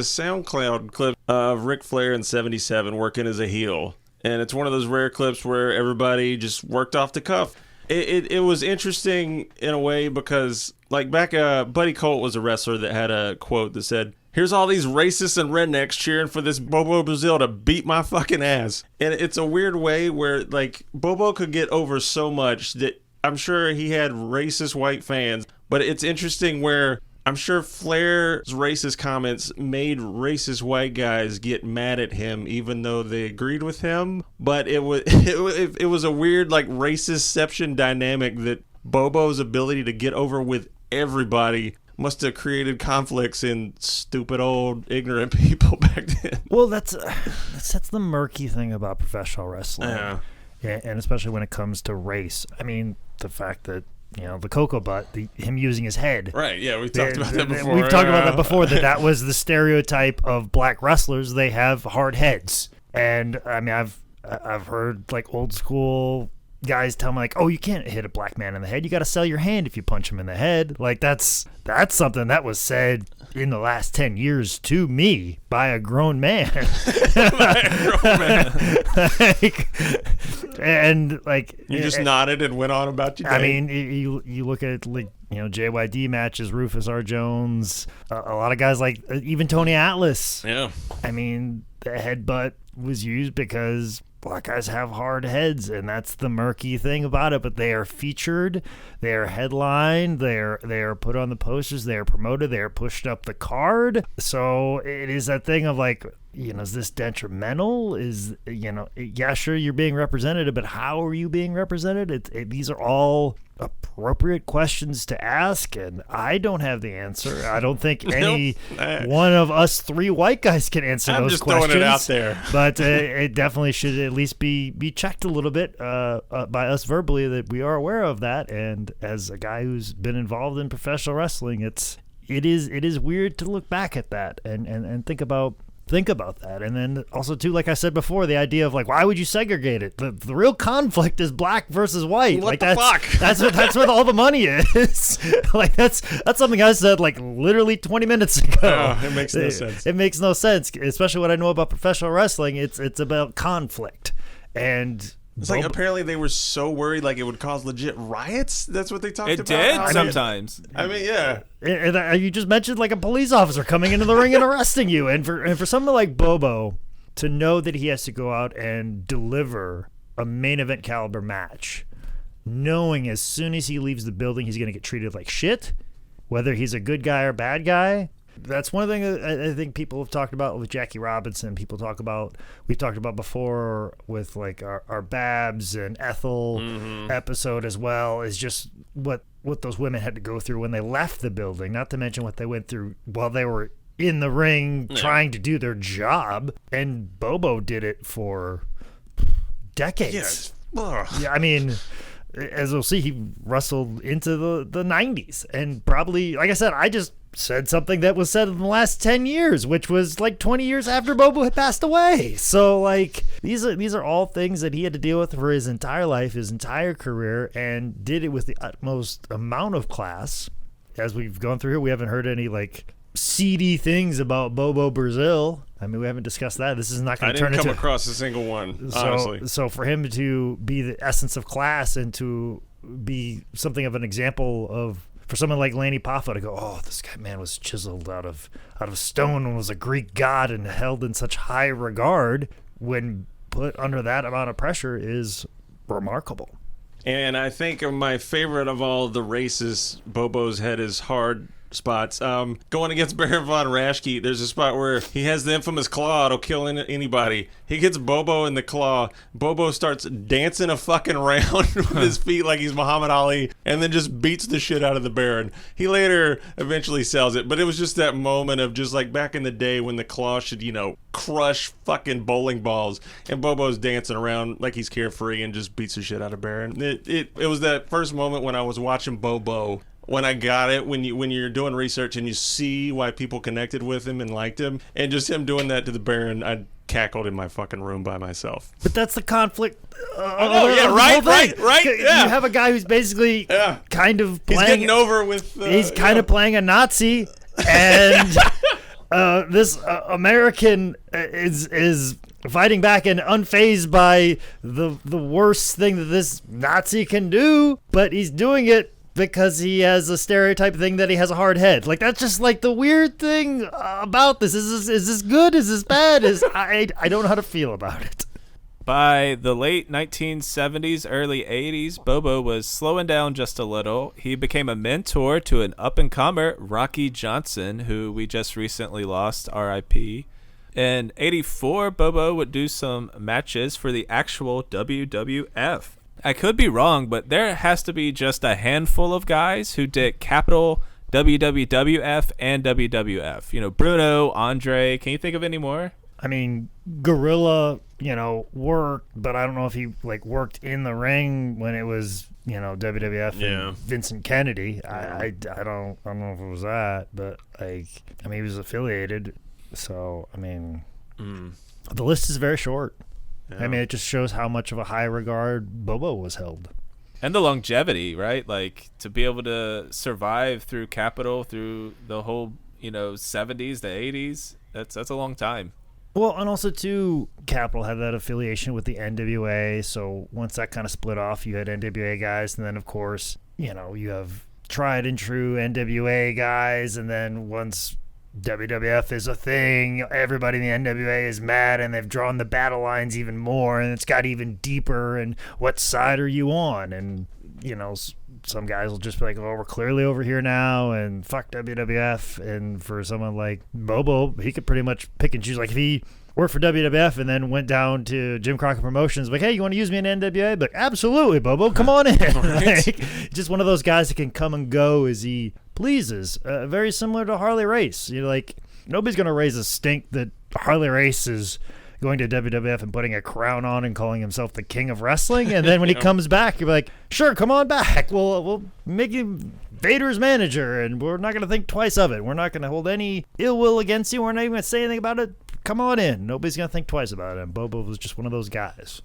SoundCloud clip of Ric Flair in '77 working as a heel, and it's one of those rare clips where everybody just worked off the cuff. It was interesting in a way because like back, Buddy Colt was a wrestler that had a quote that said, "Here's all these racists and rednecks cheering for this Bobo Brazil to beat my fucking ass." And it's a weird way where like Bobo could get over so much that I'm sure he had racist white fans, but it's interesting where I'm sure Flair's racist comments made racist white guys get mad at him, even though they agreed with him. But it was a weird like racisception dynamic that Bobo's ability to get over with everybody must have created conflicts in stupid old ignorant people back then. Well, that's the murky thing about professional wrestling, and especially when it comes to race. I mean, the fact that, you know, the Cocoa Butt, him using his head. Right, yeah, we've talked about that before. We've talked about that before, that was the stereotype of black wrestlers. They have hard heads. And, I mean, I've heard, like, old school guys tell me, like, oh, you can't hit a black man in the head. You got to sell your hand if you punch him in the head. Like, that's something that was said in the last 10 years to me by a grown man. And like you just nodded and went on about your day. I mean, you look at, like, you know, JYD matches, Rufus R. Jones, a lot of guys like even Tony Atlas. Yeah. I mean, the headbutt was used because black guys have hard heads, and that's the murky thing about it. But they are featured, they are headlined, they are put on the posters, they are promoted, they are pushed up the card. So it is that thing of like, you know, is this detrimental? Is, you know, yeah, sure, you're being represented, but how are you being represented? These are all appropriate questions to ask, and I don't have the answer. I don't think any one of us three white guys can answer those questions. I'm just throwing it out there. But it definitely should at least be checked a little bit by us verbally, that we are aware of that. And as a guy who's been involved in professional wrestling, it is weird to look back at that and think about that. And then also too, like I said before, the idea of like, why would you segregate it? The real conflict is black versus white. What like the fuck? That's where all the money is. Like that's something I said like literally 20 minutes ago. Oh, it makes no sense. It makes no sense, especially what I know about professional wrestling. It's about conflict. And it's like apparently they were so worried like it would cause legit riots. That's what they talked about. It did sometimes. I mean, yeah. And you just mentioned like a police officer coming into the ring and arresting you, and for someone like Bobo to know that he has to go out and deliver a main event caliber match, knowing as soon as he leaves the building he's going to get treated like shit, whether he's a good guy or bad guy. That's one thing I think people have talked about with Jackie Robinson. We've talked about before with like our Babs and Ethel episode as well, is just what those women had to go through when they left the building, not to mention what they went through while they were in the ring trying to do their job. And Bobo did it for decades. Yes. Yeah, I mean, as we'll see, he wrestled into the 90s, and probably, like I said, said something that was said in the last 10 years, which was like 20 years after Bobo had passed away. So like these are all things that he had to deal with for his entire life, his entire career, and did it with the utmost amount of class. As we've gone through here, we haven't heard any like seedy things about Bobo Brazil. I mean, we haven't discussed that. This is not going to turn into... I didn't come across a single one, honestly. So for him to be the essence of class and to be something of an example of, for someone like Lanny Poffo to go, oh, this guy, man, was chiseled out of stone and was a Greek god and held in such high regard when put under that amount of pressure is remarkable. And I think my favorite of all the races Bobo's had his hard spots. Going against Baron von Raschke, there's a spot where he has the infamous claw. It'll kill anybody. He gets Bobo in the claw. Bobo starts dancing a fucking round with his feet like he's Muhammad Ali, and then just beats the shit out of the Baron. He later eventually sells it, but it was just that moment of just like back in the day when the claw should, crush fucking bowling balls, and Bobo's dancing around like he's carefree and just beats the shit out of Baron. It was that first moment when I was watching Bobo, when I got it, when you're doing research and you see why people connected with him and liked him, and just him doing that to the Baron, I cackled in my fucking room by myself. But that's the conflict. Right. Yeah. You have a guy who's basically kind of playing. He's getting over with. He's kind of playing a Nazi, and this American is fighting back and unfazed by the worst thing that this Nazi can do, but he's doing it because he has a stereotype thing that he has a hard head. Like, that's just like the weird thing about this. Is this good? Is this bad? I don't know how to feel about it. By the late 1970s, early 80s, Bobo was slowing down just a little. He became a mentor to an up-and-comer, Rocky Johnson, who we just recently lost, R.I.P. In 84, Bobo would do some matches for the actual WWF. I could be wrong, but there has to be just a handful of guys who did Capital, WWF, and WWF. Bruno, Andre. Can you think of any more? I mean, Gorilla, worked, but I don't know if he worked in the ring when it was, WWF and Vincent Kennedy. I don't know if it was that, but he was affiliated. So the list is very short. Yeah. I mean, it just shows how much of a high regard Bobo was held. And the longevity, right? Like, to be able to survive through Capital, through the whole, 70s, the 80s, that's a long time. Well, and also, too, Capital had that affiliation with the NWA, so once that kind of split off, you had NWA guys, and then, of course, you have tried and true NWA guys, and then once WWF is a thing, everybody in the NWA is mad, and they've drawn the battle lines even more, and it's got even deeper, and what side are you on? And, some guys will just be like, oh, we're clearly over here now, and fuck WWF. And for someone like Bobo, he could pretty much pick and choose. Like, if he worked for WWF and then went down to Jim Crockett Promotions, like, hey, you want to use me in NWA? But absolutely, Bobo, come on in. Just one of those guys that can come and go as he pleases. Very similar to Harley Race. Nobody's going to raise a stink that Harley Race is going to WWF and putting a crown on and calling himself the king of wrestling. And then when he comes back, you're like, sure, come on back. We'll make you Vader's manager, and we're not going to think twice of it. We're not going to hold any ill will against you. We're not even going to say anything about it. Come on in. Nobody's going to think twice about it. And Bobo was just one of those guys.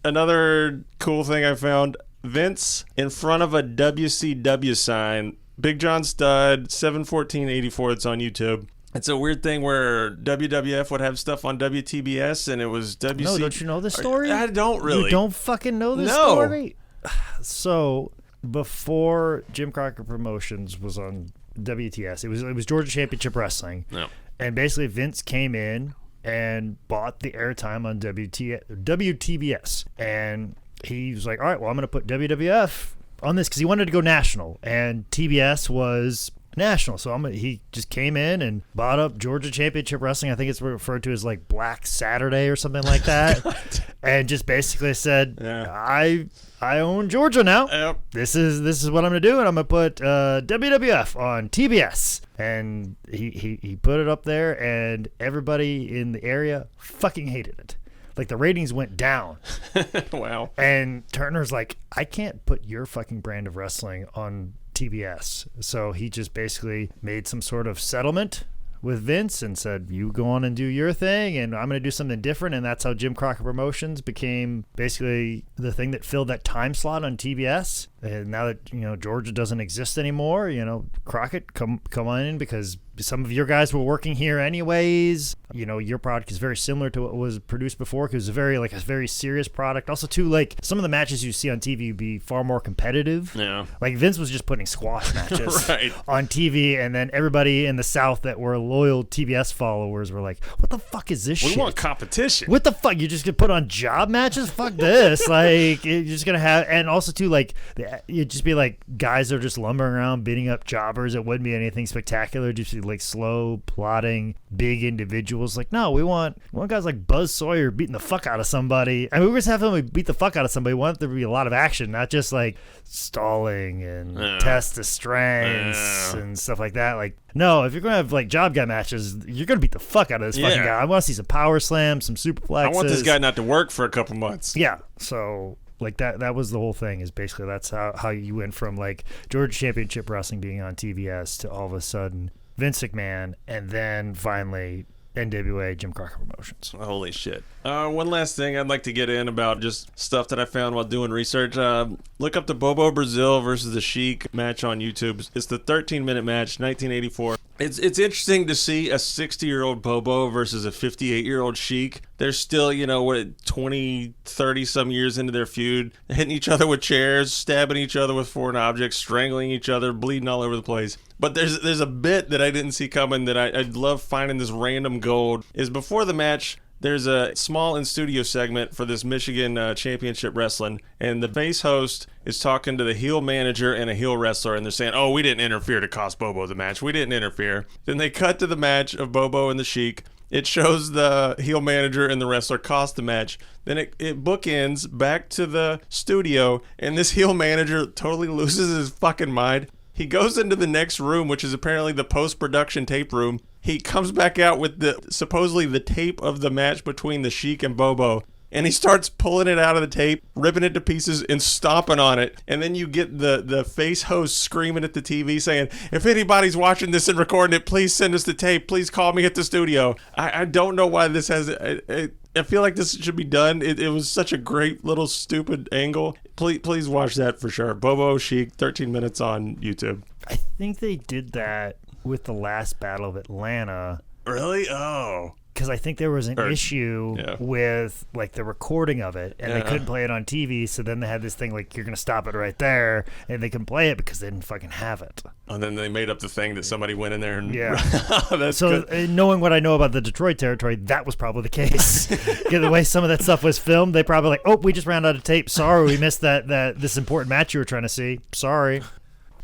Another cool thing I found, Vince in front of a WCW sign, Big John Studd, 7/14/84. It's on YouTube. It's a weird thing where WWF would have stuff on WTBS, and it was WC. No, don't you know this story? I don't really. You don't fucking know this story? So, before Jim Crockett Promotions was on WTS, it was Georgia Championship Wrestling. No. And basically, Vince came in and bought the airtime on WTBS. And he was like, all right, well, I'm going to put WWF on this because he wanted to go national. And TBS was national. So he just came in and bought up Georgia Championship Wrestling. I think it's referred to as like Black Saturday or something like that. And just basically said, I own Georgia now. Yep. This is what I'm going to do, and I'm going to put WWF on TBS. And he put it up there, and everybody in the area fucking hated it. Like, the ratings went down. Wow. And Turner's like, I can't put your fucking brand of wrestling on TBS. So he just basically made some sort of settlement with Vince and said, you go on and do your thing, and I'm going to do something different. And that's how Jim Crockett Promotions became basically the thing that filled that time slot on TBS. And now that, Georgia doesn't exist anymore, Crockett, come on in, because some of your guys were working here anyways. Your product is very similar to what was produced before, because it's a very serious product. Also, too, like, some of the matches you see on TV would be far more competitive. Yeah. Like, Vince was just putting squash matches Right. on TV, and then everybody in the South that were loyal TBS followers were like, what the fuck is this shit? We want competition. What the fuck? You're just going to put on job matches? Fuck this. Like, you're just going to have... And also, too, like, it'd just be like guys are just lumbering around, beating up jobbers. It wouldn't be anything spectacular. Just be like slow, plodding, big individuals. Like, no, we want guys like Buzz Sawyer beating the fuck out of somebody. I mean, we're just having them beat the fuck out of somebody. We want there to be a lot of action, not just like stalling and test the strengths and stuff like that. Like, no, if you're going to have like job guy matches, you're going to beat the fuck out of this fucking guy. I want to see some power slams, some superplexes. I want this guy not to work for a couple months. Yeah, so... Like that was the whole thing, is basically that's how you went from like Georgia Championship Wrestling being on TBS to all of a sudden Vince McMahon, and then finally NWA, Jim Crockett Promotions. Holy shit. One last thing I'd like to get in about just stuff that I found while doing research. Look up the Bobo Brazil versus the Sheik match on YouTube. It's the 13-minute match, 1984. It's interesting to see a 60-year-old Bobo versus a 58-year-old Sheik. They're still, 20, 30-some years into their feud, hitting each other with chairs, stabbing each other with foreign objects, strangling each other, bleeding all over the place. But there's a bit that I didn't see coming that I'd love finding this random gold. Is before the match, there's a small in-studio segment for this Michigan Championship Wrestling, and the face host is talking to the heel manager and a heel wrestler, and they're saying, oh, we didn't interfere to cost Bobo the match. We didn't interfere. Then they cut to the match of Bobo and the Sheik. It shows the heel manager and the wrestler cost the match. Then it bookends back to the studio, and this heel manager totally loses his fucking mind. He goes into the next room, which is apparently the post-production tape room. He comes back out with supposedly the tape of the match between the Sheik and Bobo, and he starts pulling it out of the tape, ripping it to pieces, and stomping on it. And then you get the face host screaming at the TV saying, if anybody's watching this and recording it, please send us the tape. Please call me at the studio. I don't know why this has... I feel like this should be done. It was such a great little stupid angle. Please watch that for sure. Bobo, Sheik, 13 minutes on YouTube. I think they did that with the last Battle of Atlanta. Really? Oh. Because I think there was an issue with like the recording of it, and they couldn't play it on TV. So then they had this thing like, you're gonna stop it right there, and they couldn't play it because they didn't fucking have it. And then they made up the thing that somebody went in there and That's so good. Knowing what I know about the Detroit territory, that was probably the case. The way some of that stuff was filmed, they probably like, oh, we just ran out of tape. Sorry, we missed that this important match you were trying to see. Sorry.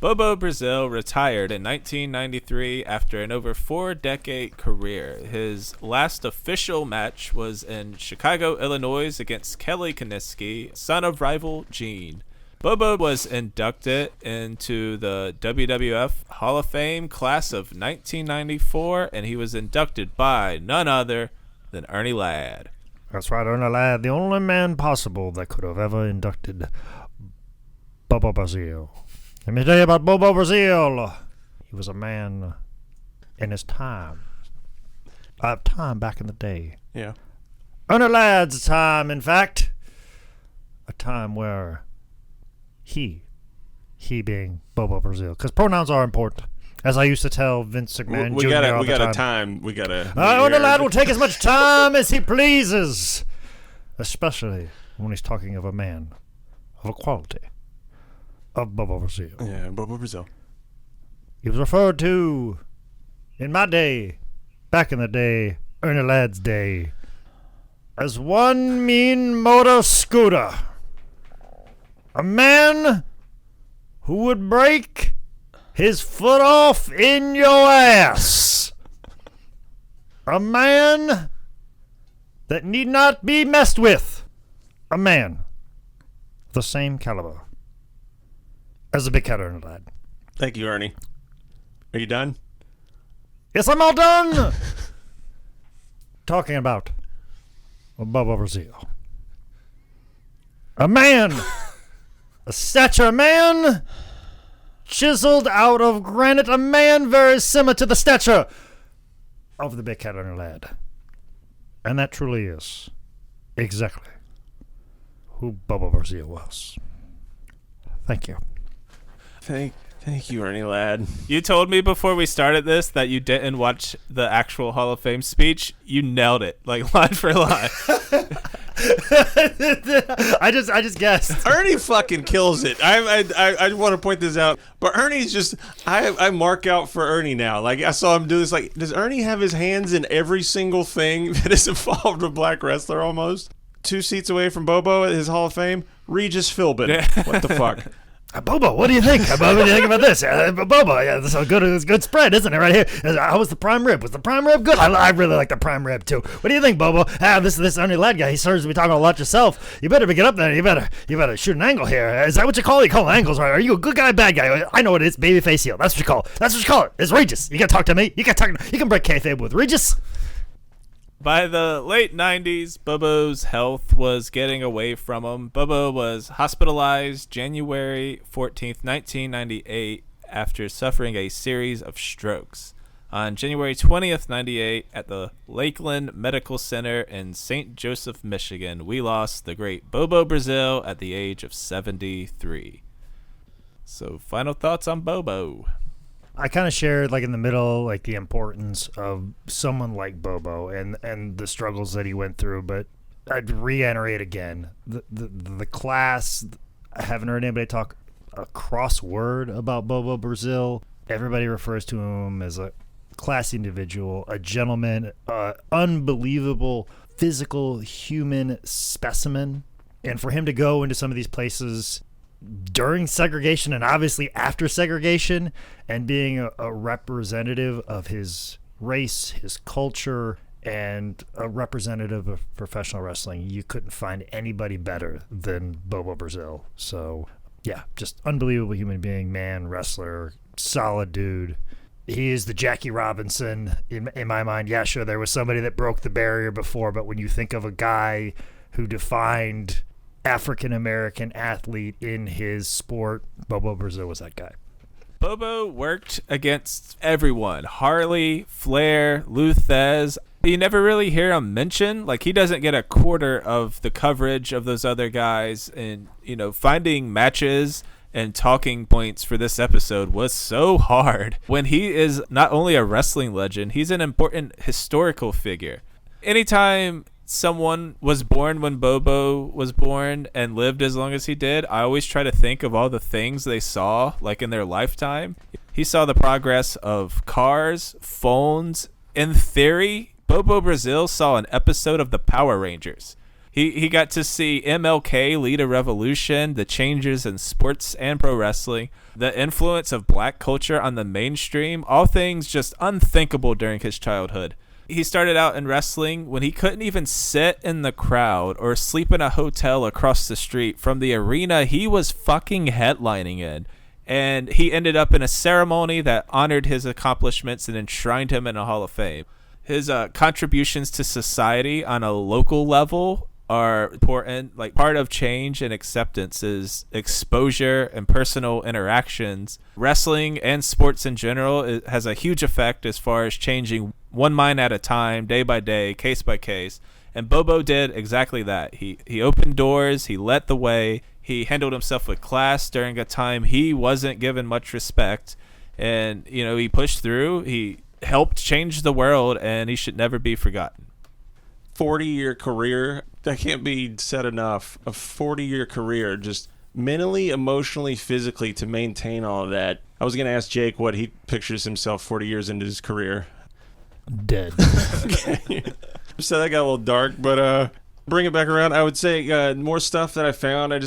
Bobo Brazil retired in 1993 after an over 4-decade career. His last official match was in Chicago, Illinois against Kelly Kiniski, son of rival Gene. Bobo was inducted into the WWF Hall of Fame class of 1994, and he was inducted by none other than Ernie Ladd. That's right, Ernie Ladd, the only man possible that could have ever inducted Bobo Brazil. Let me tell you about Bobo Brazil. He was a man in his time. Time back in the day. Yeah. Ernie Ladd's time, in fact. A time where he being Bobo Brazil, because pronouns are important. As I used to tell Vince McMahon Jr. We got a time. We got a... Ernie Ladd will take as much time as he pleases. Especially when he's talking of a man of equality. Of Bobo Brazil. Yeah, Bobo Brazil. He was referred to, in my day, back in the day, Ernie Ladd's day, as one mean motor scooter. A man who would break his foot off in your ass. A man that need not be messed with. A man of the same caliber as a big cat Ernie Ladd. Thank you, Ernie. Are you done? Yes, I'm all done. Talking about Bobo Brazil. A man, a stature man, chiseled out of granite, a man very similar to the stature of the big cat on your lad. And that truly is exactly who Bobo Brazil was. Thank you. Thank you, Ernie lad. You told me before we started this that you didn't watch the actual Hall of Fame speech. You nailed it, like line for line. I just guessed. Ernie fucking kills it. I want to point this out, but Ernie's just I mark out for Ernie now. Like I saw him do this. Like, does Ernie have his hands in every single thing that is involved with black wrestler? Almost 2 seats away from Bobo at his Hall of Fame, Regis Philbin. What the fuck? Bobo, what do you think? Bobo, what do you think about this? Bobo, yeah, this is a good spread, isn't it? Right here. How was the prime rib? Was the prime rib good? I really like the prime rib too. What do you think, Bobo? This Ernie lad guy, he starts to be talking a lot yourself. You better get up there. You better shoot an angle here. Is that what you call it? You call it angles, right? Are you a good guy, bad guy? I know what it is. Babyface heel. That's what you call it. That's what you call it. It's Regis. You can talk to me. You can break kayfabe with Regis. By the late 90s, Bobo's health was getting away from him. Bobo was hospitalized January 14th, 1998, after suffering a series of strokes. On January 20th, 98, at the Lakeland Medical Center in St. Joseph, Michigan, we lost the great Bobo Brazil at the age of 73. So, final thoughts on Bobo? I kind of shared, like, in the middle, like, the importance of someone like Bobo and the struggles that he went through, but I'd reiterate again, the class. I haven't heard anybody talk a cross word about Bobo Brazil. Everybody refers to him as a classy individual, a gentleman, unbelievable physical human specimen. And for him to go into some of these places during segregation and obviously after segregation and being a representative of his race, his culture, and a representative of professional wrestling, you couldn't find anybody better than Bobo Brazil. So, yeah, just unbelievable human being, man, wrestler, solid dude. He is the Jackie Robinson in my mind. Yeah, sure, there was somebody that broke the barrier before, but when you think of a guy who defined African-American athlete in his sport, Bobo Brazil was that guy. Bobo worked against everyone. Harley, Flair, Luthez. You never really hear him mention, like, he doesn't get a quarter of the coverage of those other guys. And, you know, finding matches and talking points for this episode was so hard. When he is not only a wrestling legend, he's an important historical figure. Anytime someone was born when Bobo was born and lived as long as he did, I always try to think of all the things they saw, like, in their lifetime. He saw the progress of cars, phones. In theory, Bobo Brazil saw an episode of the Power Rangers. He got to see MLK lead a revolution, the changes in sports and pro wrestling, the influence of black culture on the mainstream, all things just unthinkable during his childhood. He started out in wrestling when he couldn't even sit in the crowd or sleep in a hotel across the street from the arena he was fucking headlining in. And he ended up in a ceremony that honored his accomplishments and enshrined him in a Hall of Fame. His contributions to society on a local level are important. Like, part of change and acceptance is exposure and personal interactions. Wrestling and sports in general, it has a huge effect as far as changing one mind at a time, day by day, case by case. And Bobo did exactly that. He opened doors, he led the way, he handled himself with class during a time he wasn't given much respect. And, you know, he pushed through, he helped change the world, and he should never be forgotten. 40-year career, that can't be said enough. A 40-year career, just mentally, emotionally, physically, to maintain all of that. I was going to ask Jake what he pictures himself 40 years into his career. Dead. Okay. So that got a little dark, but bring it back around. I would say more stuff that I found. I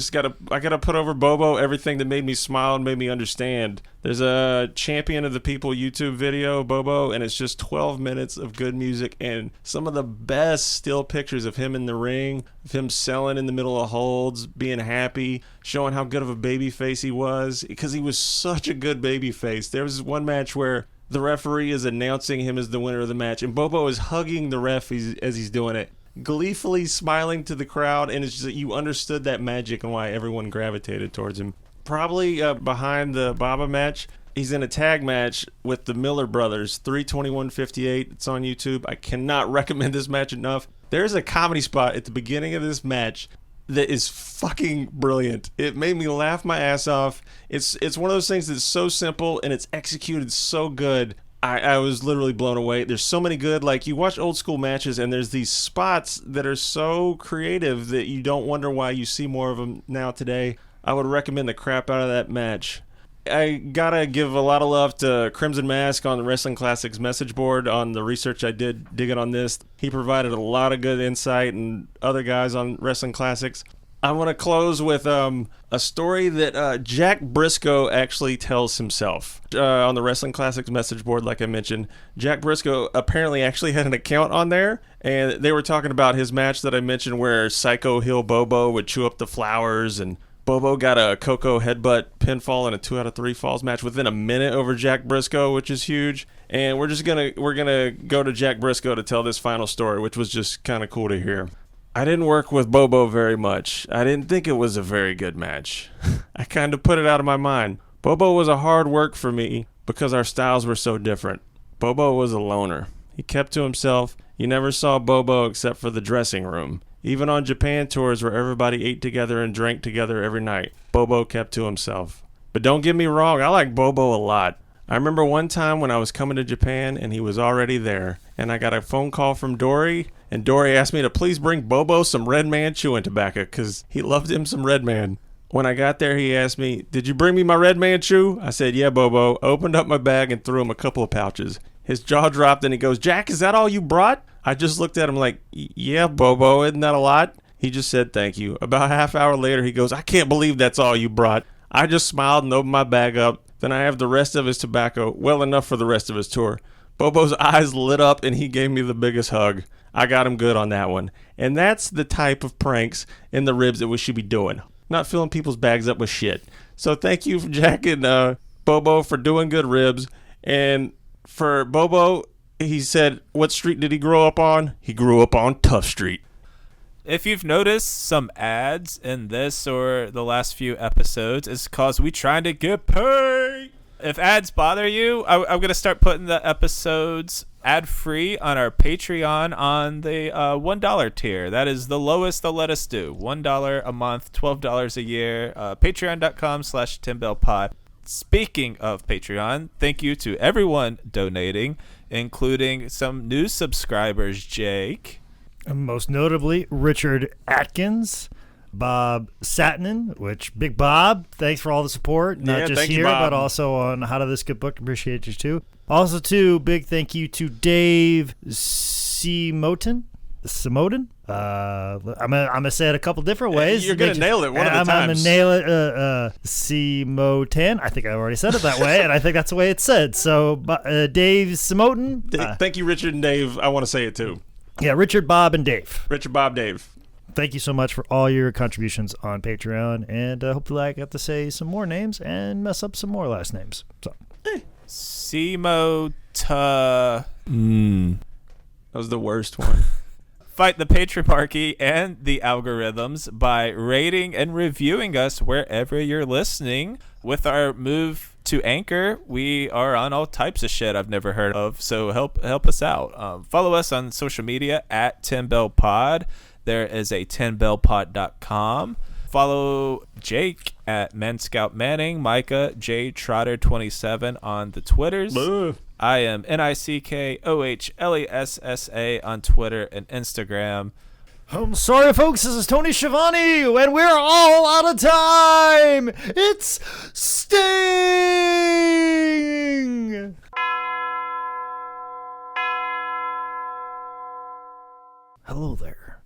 gotta put over Bobo everything that made me smile and made me understand. There's a Champion of the People YouTube video, Bobo, and it's just 12 minutes of good music and some of the best still pictures of him in the ring, of him selling in the middle of holds, being happy, showing how good of a baby face he was, because he was such a good baby face. There was one match where the referee is announcing him as the winner of the match, and Bobo is hugging the ref as he's doing it, gleefully smiling to the crowd, and it's just, you understood that magic and why everyone gravitated towards him. probably behind the Baba match. He's in a tag match with the Miller brothers, 321.58. It's on YouTube. I cannot recommend this match enough. There's a comedy spot at the beginning of this match that is fucking brilliant. It made me laugh my ass off. It's one of those things that's so simple and it's executed so good. I was literally blown away. There's so many good, like you watch old school matches and there's these spots that are so creative that you don't wonder why you see more of them now today. I would recommend the crap out of that match. I gotta give a lot of love to Crimson Mask on the Wrestling Classics message board on the research I did digging on this. He provided a lot of good insight, and other guys on Wrestling Classics. I want to close with a story that Jack Briscoe actually tells himself on the Wrestling Classics message board, like I mentioned. Jack Briscoe apparently actually had an account on there, and they were talking about his match that I mentioned where Psycho Hill Bobo would chew up the flowers, and Bobo got a Coco headbutt pinfall in a 2 out of 3 falls match within a minute over Jack Briscoe, which is huge. And we're gonna go to Jack Briscoe to tell this final story, which was just kind of cool to hear. I didn't work with Bobo very much. I didn't think it was a very good match. I kind of put it out of my mind. Bobo was a hard work for me because our styles were so different. Bobo was a loner. He kept to himself. You never saw Bobo except for the dressing room. Even on Japan tours where everybody ate together and drank together every night, Bobo kept to himself. But don't get me wrong, I like Bobo a lot. I remember one time when I was coming to Japan and he was already there, and I got a phone call from Dory, and Dory asked me to please bring Bobo some Red Man chewing tobacco because he loved him some Red Man. When I got there, he asked me, "Did you bring me my Red Man chew?" I said, "Yeah, Bobo." Opened up my bag and threw him a couple of pouches. His jaw dropped and he goes, "Jack, is that all you brought?" I just looked at him like, "Yeah, Bobo, isn't that a lot?" He just said thank you. About a half hour later, he goes, "I can't believe that's all you brought." I just smiled and opened my bag up. Then I have the rest of his tobacco, well enough for the rest of his tour. Bobo's eyes lit up and he gave me the biggest hug. I got him good on that one. And that's the type of pranks in the ribs that we should be doing. Not filling people's bags up with shit. So thank you, Jack and Bobo, for doing good ribs. And for Bobo, he said, what street did he grow up on? He grew up on Tough Street. If you've noticed some ads in this or the last few episodes, it's because we trying to get paid. If ads bother you, I'm going to start putting the episodes ad-free on our Patreon on the $1 tier. That is the lowest they'll let us do. $1 a month, $12 a year. Patreon.com/TimBellPod. Speaking of Patreon, thank you to everyone donating, including some new subscribers, Jake. Most notably, Richard Atkins, Bob Satnin, which Big Bob, thanks for all the support, not just here, but also on How Did This Get Booked. Appreciate you too. Also, too, big thank you to Dave Simotin. I'm gonna say it a couple different ways. You're gonna nail it one of the times. I'm gonna nail it. Simotin. I think I already said it that way, and I think that's the way it's said. So, Dave Simotin. Thank you, Richard and Dave. I want to say it too. Yeah, Richard, Bob, and Dave. Richard, Bob, Dave. Thank you so much for all your contributions on Patreon, and hopefully I get to say some more names and mess up some more last names. So, Simo That was the worst one. Fight the patriarchy and the algorithms by rating and reviewing us wherever you're listening. With our move to Anchor, we are on all types of shit I've never heard of, so help us out. Follow us on social media at 10bellpod. There is a 10bellpod.com. Follow Jake at Scout Manning, Micah J Trotter 27 on the Twitters. Boo. I am NICKOHLESSA on Twitter and Instagram. I'm sorry, folks. This is Tony Schiavone, and we're all out of time. It's Sting. Hello there.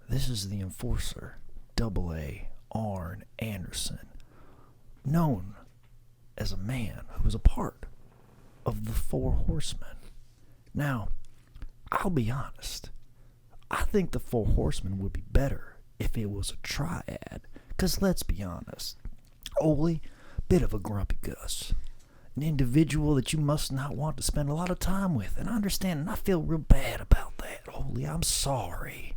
This is the Enforcer, AA Arn Anderson, known as a man who was a part of the Four Horsemen. Now, I'll be honest. I think the Four Horsemen would be better if it was a triad. Because let's be honest, Ole, bit of a grumpy Gus. An individual that you must not want to spend a lot of time with. And I understand, and I feel real bad about that. Ole, I'm sorry.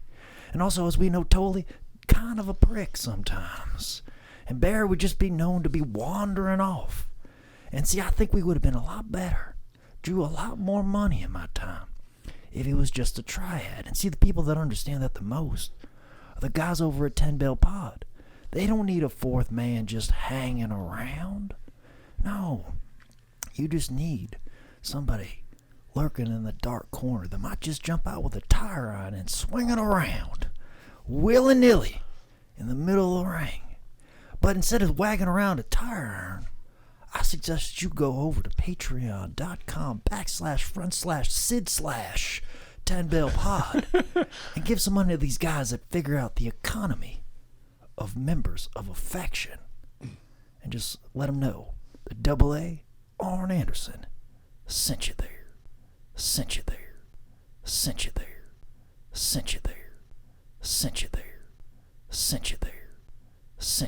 And also, as we know, Tolly, kind of a prick sometimes. and Barry would just be known to be wandering off. And see, I think we would have been a lot better, drew a lot more money in my time, if he was just a triad. And see, the people that understand that the most are the guys over at 10 Bell Pod. They don't need a fourth man just hanging around. No, you just need somebody lurking in the dark corner that might just jump out with a tire iron and swing it around, willy-nilly, in the middle of the ring. But instead of wagging around a tire iron, I suggest you go over to patreon.com/front/sid/10bellpod and give some money to these guys that figure out the economy of members of affection. And just let them know that Double A, Arn Anderson, sent you there. Sent you there. Sent you there. Sent you there. Sent you there. Sent you there. Sent